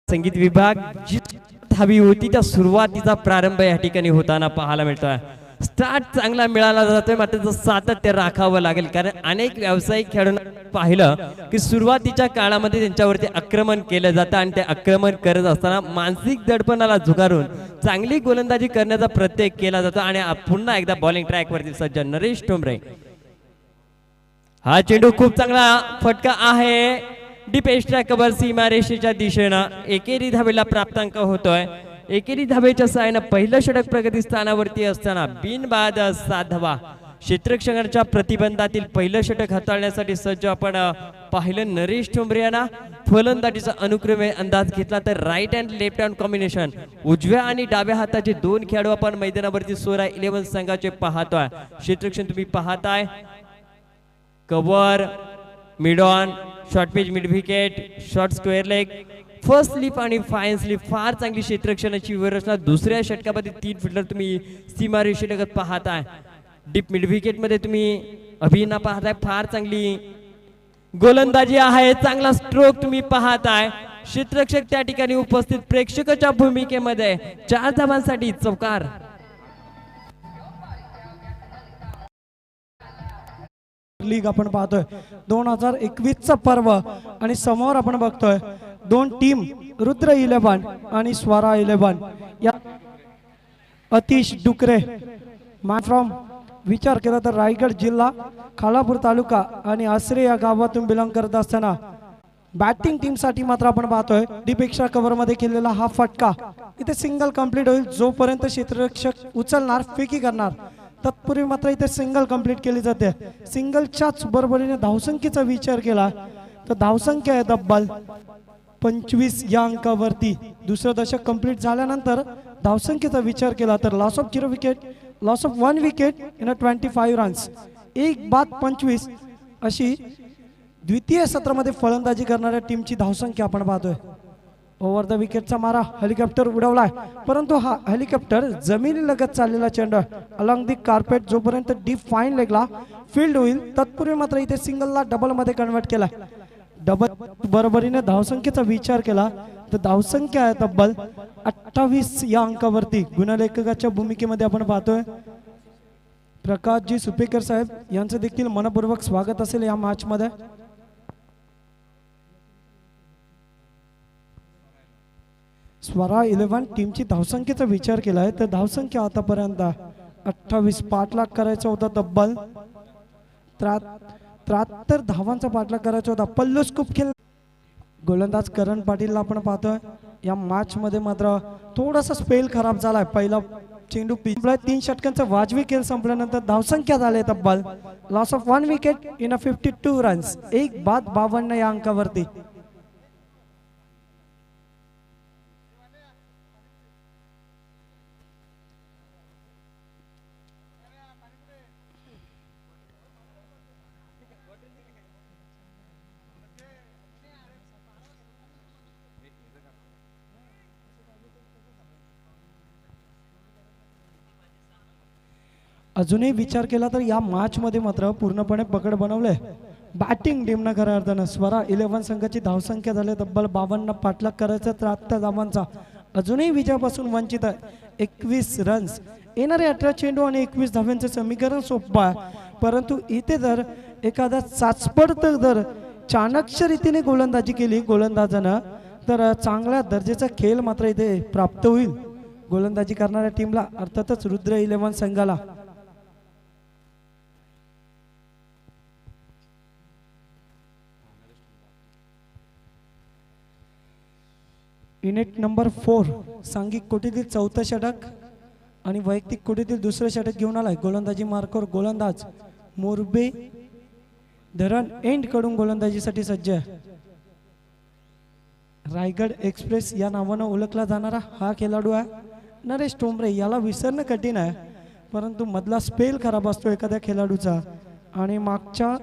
संगीत विभाग जी हवी होती त्या सुरुवातीचा प्रारंभ या ठिकाणी होताना पाहायला मिळतोय. स्टार्ट चांगला मिळाला जातोय मात्र सातत्य राखावं लागेल. कारण अनेक व्यावसायिक खेळाडूंना पाहिलं की सुरुवातीच्या काळामध्ये त्यांच्यावरती आक्रमण केलं जातं आणि ते आक्रमण करत असताना मानसिक दडपणाला झुगारून चांगली गोलंदाजी करण्याचा प्रयत्न केला जातो. आणि पुन्हा एकदा बॉलिंग ट्रॅक वरती सज्ज नरेश ठोंबरे. हा चेंडू खूप चांगला फटका आहे. डीप एक्स्ट्रा कव्हर सीमारेषेच्या दिशेनं एकेरी धावेला प्राप्तांक होतोय. एकेरी धावेच्या साहाय्यानं पहिलं षटक प्रगती स्थानावरती असताना बिनबाद 7 धावा. क्षेत्ररक्षणाच्या प्रतिबंधातील पहिलं षटक हाताळण्यासाठी सज्ज आपण पाहिलं नरेश ठोंबरे यांना. फलंदाजीचा अनुक्रमे अंदाज घेतला तर right and left hand combination उजव्या आणि डाव्या हाताचे 2 खेळाडू आपण मैदानावरती स्वरा 11 संघाचे पाहतोय. क्षेत्ररक्षण तुम्ही पाहताय. Cover mid on short pitch mid wicket short square leg first slip आणि फाईन स्लिप. फार चांगली क्षेत्ररक्षणाची व्यवस्था. दुसऱ्या षटकामध्ये 3 फिल्डर तुम्ही सीमारेषे लगत पाहताय. डीप मिड विकेट मध्ये तुम्ही अभिनव पाहताय. फार चांगली गोलंदाजी आहे. चांगला स्ट्रोक तुम्ही पाहताय. क्षेत्ररक्षक त्या ठिकाणी उपस्थित प्रेक्षकाच्या भूमिकेमध्ये 4 धावांसाठी चौकार. लीग आपण पाहतोय 2021चा पर्व आणि समोर आपण बघतोय 2 टीम रुद्र 11 आणि स्वरा 11. या अतिश डुकरे मॅन फ्रॉम विचार केला तर रायगड जिल्हा खालापूर तालुका आणि आसरे या गावातून बिलॉंग करत असताना बॅटिंग टीम साठी मात्र आपण पाहतोय डीप एक्स्ट्रा कव्हर मध्ये केलेला हा फटका इथे सिंगल कंप्लीट होईल. जोपर्यंत क्षेत्ररक्षक उचलणार फेकी करणार तत्पूर्वी मात्र इथे सिंगल कंप्लीट केली जाते. सिंगलच्याच बरोबरीने धावसंख्येचा विचार केला तर धावसंख्या आहे तब्बल 25 या अंकावरती. दुसरं दशक कंप्लीट झाल्यानंतर धावसंख्येचा विचार केला तर loss of 0 wicket loss of 1 wicket in 25 runs 1 बाद 25 अशी द्वितीय सत्रामध्ये फलंदाजी करणाऱ्या टीमची धावसंख्या आपण पाहतोय. ओव्हर द विकेटचा मारा, हेलिकॉप्टर उडवलाय, परंतु हा हेलिकॉप्टर जमिनीलगत चाललेला चेंडू अलॉंग दी कार्पेट जोपर्यंत डीप फाईन लेगला फील्ड होईल तत्पूर्वी मात्र इथे सिंगलला डबल मध्ये कन्वर्ट केलाय. डबल बरोबरीने धावसंख्येचा विचार केला तर धावसंख्या आहे तब्बल 28 या अंकावरती. गुणलेखकाच्या भूमिकेमध्ये आपण पाहतोय प्रकाशजी सुपेकर साहेब यांचं देखील मनपूर्वक स्वागत असेल या मॅच मध्ये. स्वरा 11 टीमची धावसंख्येचा विचार केलाय तर धावसंख्या आतापर्यंत 28 पाठलाग करायचा होता तब्बल 73 धावांचा पाठलाग करायचा होता. पल्लू स्कूप खेळ गोलंदाज करण पाटीलला आपण पाहतोय या मॅच मध्ये मात्र थोडासा स्पेल खराब झालाय. पहिला चेंडू पिचला 3 षटकांचा वाजवी खेळ संपल्यानंतर धावसंख्या झाली तब्बल loss of 1 wicket in 52 runs 1 बाद 52 या अंकावरती. अजूनही विचार केला तर या मॅच मध्ये मात्र पूर्णपणे पकड बनवले बॅटिंग टीमनं खऱ्या अर्थानं. स्वरा 11 संघाची धावसंख्या झाली तब्बल 52 पाठलाग करायचा 73 धावांचा. अजूनही विजयापासून वंचित आहे 21 रन्स. येणारे 18 चेंडू आणि 21 धाव्यांचे समीकरण सोपं आहे, परंतु इथे जर एखादा चाचपडत जर चाणक्य रीतीने गोलंदाजी केली गोलंदाजानं तर चांगल्या दर्जाचा खेळ मात्र इथे प्राप्त होईल गोलंदाजी करणाऱ्या टीमला, अर्थातच रुद्र 11 संघाला. युनिट नंबर 4 सांघिक कोटीतील 4थं षटक आणि वैयक्तिक कोटीतील 2रं षटक घेऊन आलाय. गोलंदाजी मार्कवर गोलंदाज मोरबे धरण एंड कडून गोलंदाजीसाठी सज्ज आहे. रायगड एक्सप्रेस या नावानं ओळखला जाणारा हा खेळाडू आहे नरेश टोंबरे. याला विसरणं कठीण आहे, परंतु मधला स्पेल खराब असतो एखाद्या खेळाडूचा. आणि मागच्या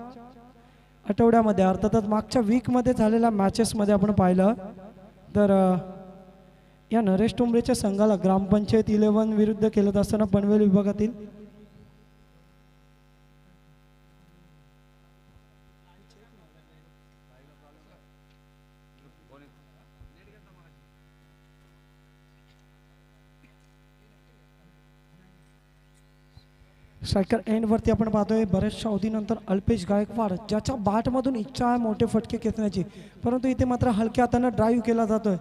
आठवड्यामध्ये अर्थातच मागच्या वीकमध्ये झालेल्या मॅचेसमध्ये आपण पाहिलं तर या नरेश टोंबरेच्या संघाला ग्रामपंचायत 11 विरुद्ध खेळत असताना पनवेल विभागातील स्ट्रायकर एंड वरती आपण पाहतोय बऱ्याचशा अवधीनंतर अल्पेश गायकवाड ज्याच्या बॅटमधून इच्छा आहे मोठे फटके खेचण्याची, परंतु इथे मात्र हलक्या हाताने ड्राईव्ह केला जातोय.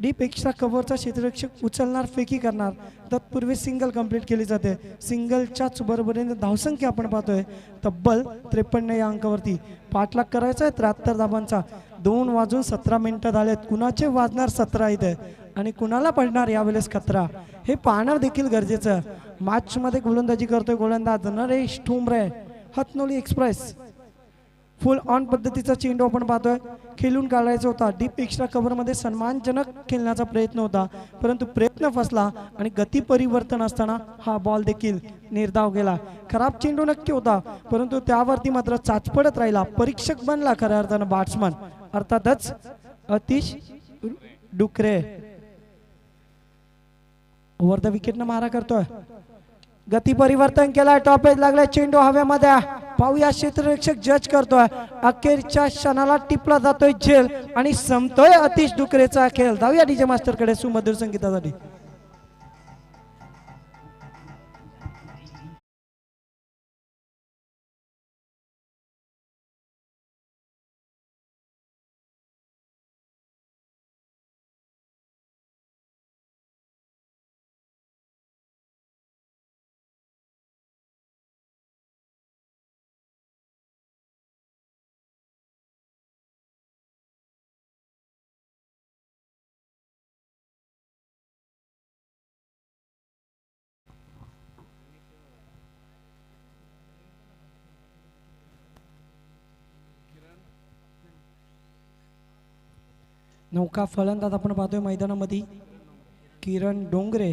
डीप एक्स्ट्रा कव्हरचा क्षेत्ररक्षक उचलणार फेकी करणार तत्पूर्वी सिंगल कंप्लीट केली जाते. सिंगलच्याच बरोबरीने धावसंख्या आपण पाहतोय तब्बल 53 या अंकावरती. पाठलाग करायचा आहे 73 धावांचा. 2 वाजून 17 मिनिटं झालेत. कुणाचे वाजणार 17 इथे आणि कुणाला पडणार यावेळेस खतरा हे पाहणं देखील गरजेचं. मॅच मध्ये गोलंदाजी करतोय गोलंदाज Naresh Thombre. Hatnoli express full on पद्धतीचा चेंडू आपण पाहतोय खेळून काढायचा होता. डीप एक्स्ट्रा कव्हर मध्ये सन्मानजनक खेळण्याचा प्रयत्न होता, परंतु प्रयत्न फसला आणि गती परिवर्तन असताना हा बॉल देखील निर्धाव गेला. खराब चेंडू नक्की होता, परंतु त्यावरती मात्र चाचपडत राहिला. परीक्षक बनला खऱ्या अर्थानं बॅट्समन, अर्थातच अतिश डुकरे. ओव्हर द विकेट न मारा करतोय. गती परिवर्तन केलाय. टॉपेज लागलाय. चेंडू हवेमध्ये. पाहूया क्षेत्ररक्षक जज करतोय. अखेरच्या क्षणाला टिपला जातोय झेल आणि संपतोय अतिश डुकरेचा खेळ. जाऊया डीजे मास्टर कडे सुमधुर संगीतासाठी. नौका फलंदाज आपण पाहतोय मैदानामध्ये किरण डोंगरे.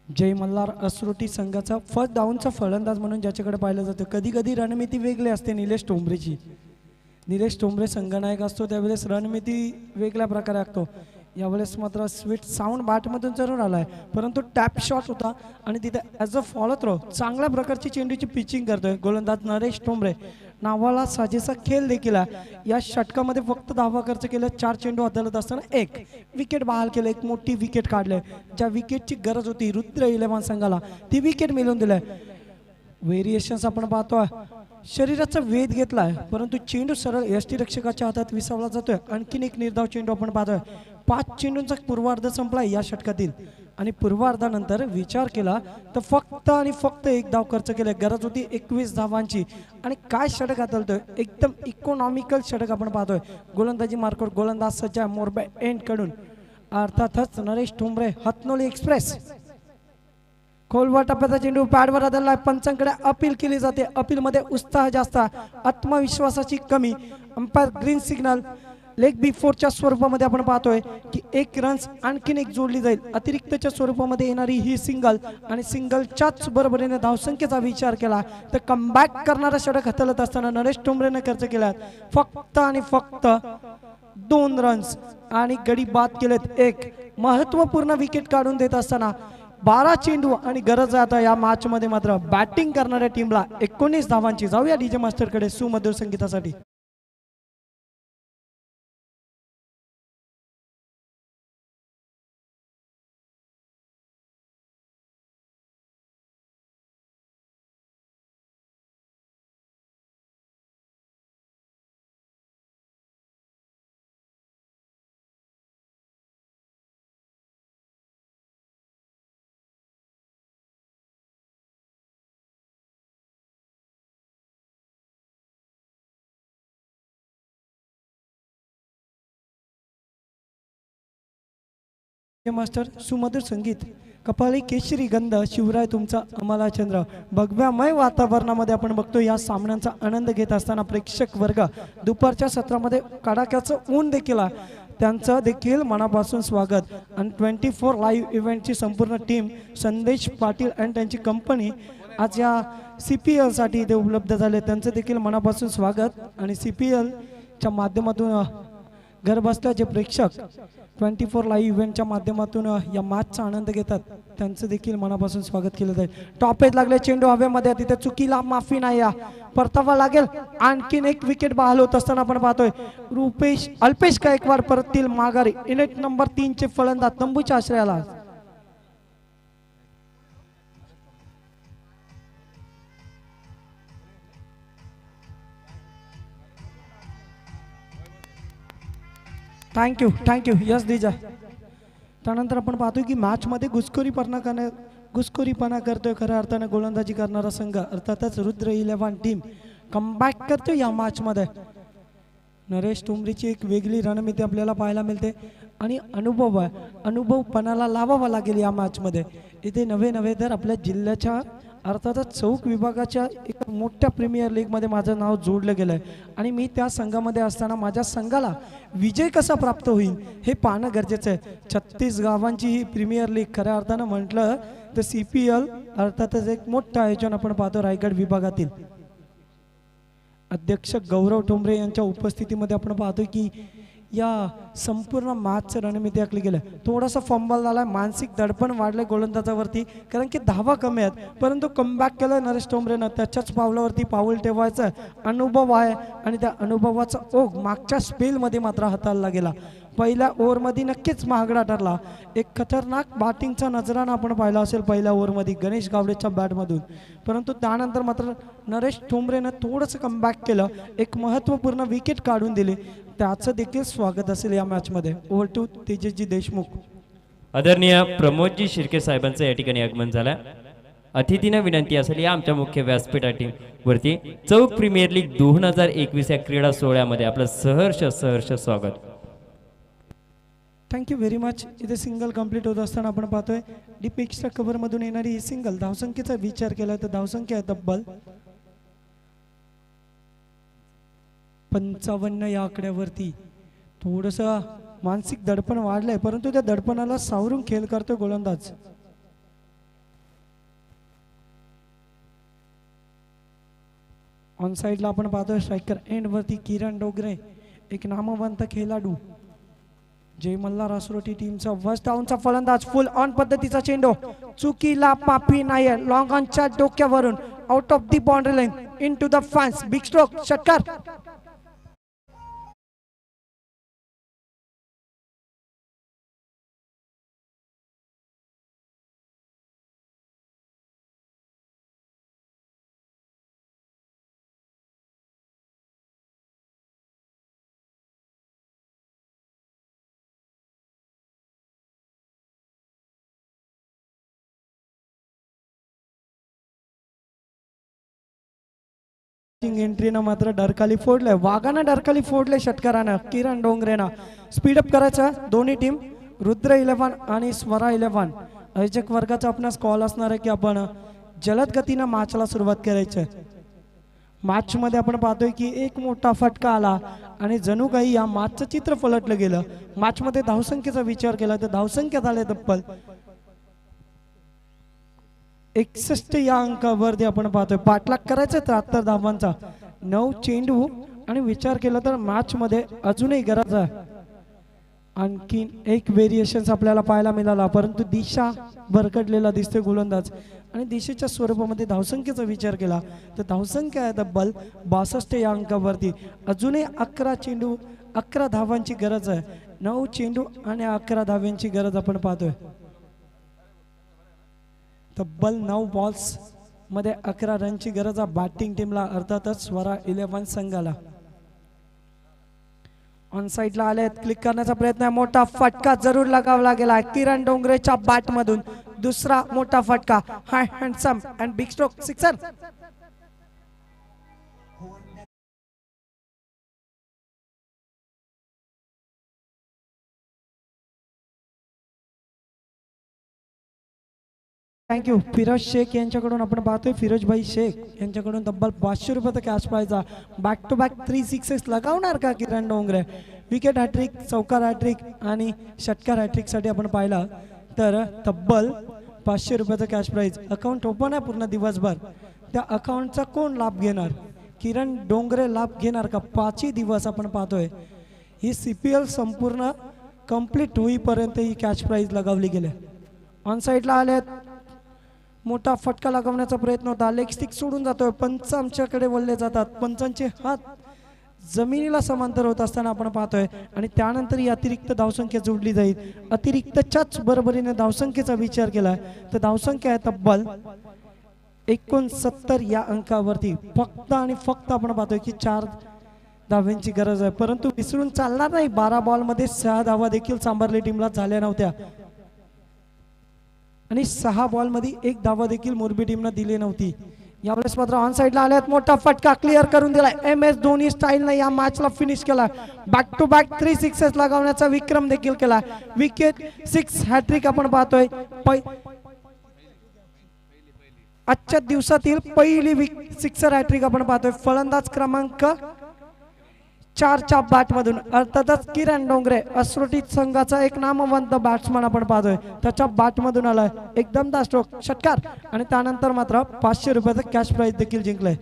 जय मल्हार असरोटी संघाचा फर्स्ट डाऊनचा फलंदाज म्हणून ज्याच्याकडे पाहिलं जातं. कधी कधी रणनीती वेगळी असते निलेश टोंबरेची. निलेश टोंबरे संघनायक असतो त्यावेळेस रणनीती वेगळ्या प्रकारे आखतो. यावेळेस मात्र स्वीट साऊंड बॅटमधून जरूर आलाय, परंतु टॅप शॉट होता आणि तिथे ॲज अ फॉलो थ्रो चांगल्या प्रकारची चेंडूची पिचिंग करतोय गोलंदाज नरेश टोंबरे. नावाला साजेसा खेळ देखील आहे. या षटकामध्ये फक्त धावा खर्च केल्या, 4 चेंडू हाताळत असताना 1 विकेट बहाल केलं, एक मोठी विकेट काढले. ज्या विकेटची गरज होती रुद्र इलेव्हन संघाला ती विकेट मिळवून दिलंय. व्हेरिएशन्स आपण पाहतोय, शरीराचा वेध घेतलाय परंतु चेंडू सरळ यष्टीरक्षकाच्या हातात विसावला जातोय. आणखीन एक निर्धाव चेंडू आपण पाहतोय. 5 चेंडूंचा पूर्वार्ध संपलाय या षटकातील आणि पूर्वार्धानंतर विचार केला तर फक्त आणि फक्त 1 धाव खर्च केले. गरज होती 21 धावांची आणि काय षटक हाताळतोय, एकदम इकॉनॉमिकल षटक आपण पाहतोय. गोलंदाजी मार्कवर गोलंदाज सज्ज आहे मोरबे एंड कडून. अर्थातच नरेश टोंबरे हातनोली एक्सप्रेस. खोलवा टप्प्याचा चेंडू पॅडवर आदळलाय, पंचांकडे अपील केली जाते. अपील मध्ये उत्साह जास्त, आत्मविश्वासाची कमी. Umpire green signal. लेग बिफोरच्या स्वरूपामध्ये आपण पाहतोय की 1 रन्स आणखीन एक जोडली जाईल. अतिरिक्तच्या स्वरूपामध्ये येणारी ही सिंगल आणि सिंगलच्याच बरोबरीने धावसंख्येचा विचार केला तर कमबॅक करणारा षटक हाताळत असताना नरेश टोंबरेने खर्च केला फक्त आणि फक्त 2 रन्स आणि गडी बाद केलेत. एक महत्वपूर्ण विकेट काढून देत असताना 12 चेंडू आणि गरज आहे आता या मॅच मध्ये मात्र बॅटिंग करणाऱ्या टीमला 19 धावांची. जाऊया डीजे मास्टर कडे सुमधुर संगीतासाठी. मास्टर सुमधुर संगीत कपाळी केशरी गंध शिवराय तुमचा अमला चंद्र. भगव्यामय वातावरणामध्ये आपण बघतो या सामन्यांचा आनंद घेत असताना प्रेक्षक वर्ग दुपारच्या सत्रामध्ये कडाक्याचं ऊन देखील आहे, त्यांचं देखील मनापासून स्वागत. आणि 24 लाईव्ह इव्हेंटची संपूर्ण टीम संदेश पाटील आणि त्यांची कंपनी आज या CPL साठी इथे उपलब्ध झाले, त्यांचं देखील मनापासून स्वागत. आणि CPLच्या माध्यमातून घर बसल्या जे प्रेक्षक 24 लाईव्ह इव्हेंटच्या माध्यमातून या मॅचचा आनंद घेतात त्यांचं देखील मनापासून स्वागत केलं जाईल. टॉप एज लागले, चेंडू हवेमध्ये, तिथे चुकीला माफी नाही, परतावा लागेल. आणखीन एक विकेट बहाल होत असताना आपण पाहतोय अल्पेश गायकवाड परततील माघारी. इनिट नंबर 3 चे फलंदाज तंबूच्या आश्रयाला. थँक्यू यस दिजा. त्यानंतर आपण पाहतोय की मॅच मध्ये घुसखोरीपणा करतोय खऱ्या अर्थाने गोलंदाजी करणारा संघ, अर्थातच रुद्र इलेव्हन टीम कमबॅक करतोय या मॅच मध्ये. नरेश टोंबरेची एक वेगळी रणनीती आपल्याला पाहायला मिळते आणि अनुभवपणाला लावावा लागेल या मॅच मध्ये. इथे नवे तर आपल्या जिल्ह्याच्या अर्थातच चौक विभागाच्या एक मोठ्या प्रीमियर लीगमध्ये माझं नाव जोडलं गेलं आहे आणि मी त्या संघामध्ये असताना माझ्या संघाला विजय कसा प्राप्त होईल हे पाहणं गरजेचं आहे. 36 गावांची ही प्रीमियर लीग खऱ्या अर्थानं म्हटलं तर CPL अर्थातच एक मोठं आयोजन आपण पाहतो रायगड विभागातील. अध्यक्ष गौरव टोंबरे यांच्या उपस्थितीमध्ये आपण पाहतोय की या संपूर्ण मॅचचं रणनीती आखली गेलं. थोडासा फंबल झालाय, मानसिक दडपण वाढलंय गोलंदाजावरती कारण की धावा कमी आहेत, परंतु कमबॅक केलं नरेश टोंबरेनं. त्याच्याच पावलावरती पाऊल ठेवायचं अनुभव आहे आणि त्या अनुभवाचा ओघ मागच्या स्पेलमध्ये मात्र हाताळला गेला. पहिल्या ओव्हरमध्ये नक्कीच महागडा ठरला. एक खतरनाक बॅटिंगचा नजराना आपण पाहिला असेल पहिल्या ओव्हरमध्ये गणेश गावडेच्या बॅटमधून, परंतु त्यानंतर मात्र नरेश टोंबरेनं थोडंसं कमबॅक केलं, एक महत्त्वपूर्ण विकेट काढून दिली. त्याचं देखील स्वागत असेल या मॅचमध्ये. Over two Tejasji Deshmukh. आदरणीय प्रमोदजी शिर्के साहेबांचं या ठिकाणी आगमन झालं. अतिथींना विनंती असेल या आमच्या मुख्य व्यासपीठा टीमवरती चौक प्रीमियर लीग 2021 या क्रीडा सोहळ्यामध्ये आपलं सहर्ष स्वागत. Thank you very much. इथे सिंगल कंप्लीट होत असताना आपण पाहतोय डीप एक्स्ट्रा कव्हरमधून येणारी ही सिंगल. धावसंख्येचा विचार केला तर धावसंख्या आहे तब्बल 55 या आकड्यावरती. थोडंसं मानसिक दडपण वाढलंय, परंतु त्या दडपणाला सावरून खेळ करतोय गोलंदाज. ऑन साईडला आपण पाहतोय स्ट्रायकर एंड वरती किरण डोंगरे, एक नामवंत खेळाडू. जय मल्हार असरोटी टीमचा फर्स्ट डाऊनचा फलंदाज फुल ऑन पद्धतीचा चेंडू चुकीला पापी नायर लॉंग ऑनच्या डोक्यावरून out of the boundary line into the fans. Big stroke षटकार. एंट्रीनं मात्र डरकाली फोडलंय, वाघानं डरकाली फोडले षटकारानं. किरण डोंगरेनं स्पीडअप करायचं दोन्ही टीम, रुद्र 11 आणि स्वरा 11. आयोजक वर्गाचा आपणास कॉल असणार आहे की आपण जलद गतीनं मॅचला सुरुवात करायची. मॅच मध्ये आपण पाहतोय की एक मोठा फटका आला आणि जणू काही या मॅचचं चित्र पलटलं गेलं. मॅच मध्ये धावसंख्येचा विचार केला तर धावसंख्या झाले तब्बल 61 या अंकावरती आपण पाहतोय. पाठलाग करायचं 73 धावांचा, 9 चेंडू आणि विचार केला तर मॅच मध्ये अजूनही गरज आहे. आणखी एक व्हेरिएशन्स आपल्याला पाहायला मिळाला, परंतु दिशा भरकटलेला दिसते गोलंदाज आणि दिशेच्या स्वरूपामध्ये धावसंख्येचा विचार केला तर धावसंख्या आहे तब्बल 62 या अंकावरती. अजूनही 11 चेंडू 11 धावांची गरज आहे. 9 चेंडू आणि 11 धावांची गरज आपण पाहतोय. तब्बल 9 बॉल्स मध्ये 11 रनची गरज आहे बॅटिंग टीमला, अर्थातच स्वरा 11 संघाला. ऑन साइडला आले, क्लिक करण्याचा प्रयत्न आहे, मोठा फटका जरूर लगावला गेला किरण डोंगरेच्या बॅट मधून. दुसरा मोठा फटका, high handsome and big stroke sixer. Thank you. Firoz Shaikh यांच्याकडून आपण पाहतोय, फिरोज भाई शेख यांच्याकडून तब्बल 500 रुपयाचा cash prize. Back to back 3 sixes लगावणार का किरण डोंगरे? विकेट हॅट्रिक, चौकार हॅट्रिक आणि षटकार हॅट्रिक साठी आपण पाहिला तर तब्बल 500 रुपयाचा कॅश प्राइज. अकाउंट ओपन आहे पूर्ण दिवसभर. त्या अकाउंटचा कोण लाभ घेणार? किरण डोंगरे लाभ घेणार का? 5 दिवस आपण पाहतोय. ही CPL संपूर्ण कंप्लीट होईपर्यंत ही कॅश प्राइज लगावली गेली. ऑन साइडला आलेत, मोठा फटका लगावण्याचा प्रयत्न होता, लेग स्टिक सोडून जातोय. पंच आमच्याकडे वळले जातात, पंचांचे हात जमिनीला समांतर होत असताना आपण पाहतोय आणि त्यानंतर ही अतिरिक्त धावसंख्या जोडली जाईल. अतिरिक्तच्याच बरोबरीने धावसंख्येचा विचार केला तर धावसंख्या आहे तब्बल 69 या अंकावरती. फक्त आणि फक्त आपण पाहतोय की 4 धावांची गरज आहे, परंतु विसरून चालणार नाही. 12 बॉल मध्ये 6 धावा देखील सांभारली टीमला झाल्या नव्हत्या आणि 6 बॉल मध्ये 1 धावा देखील मोरबी टीमला दिली नव्हती. यावेळेस मात्र ऑन साइडला आल्यात, मोठा फटका क्लिअर करून दिलाय. MS धोनी स्टाईलने या मॅचला फिनिश केला. बॅक टू बॅक 3 सिक्सेस लगावण्याचा विक्रम देखील केला. विकेट 6 हॅट्रिक आपण पाहतोय. आजच्या दिवसातील पहिली सिक्सर हॅट्रिक आपण पाहतोय. फलंदाज क्रमांक 4च्या बॅट मधून, अर्थातच किरण डोंगरे असरोटी संघाचा एक नामवंत बॅट्समन आपण पाहतोय. त्याच्या बॅट मधून आलाय एकदम दा स्ट्रोक षटकार आणि त्यानंतर मात्र 500 रुपयाचा कॅश प्राइज देखील जिंकलाय.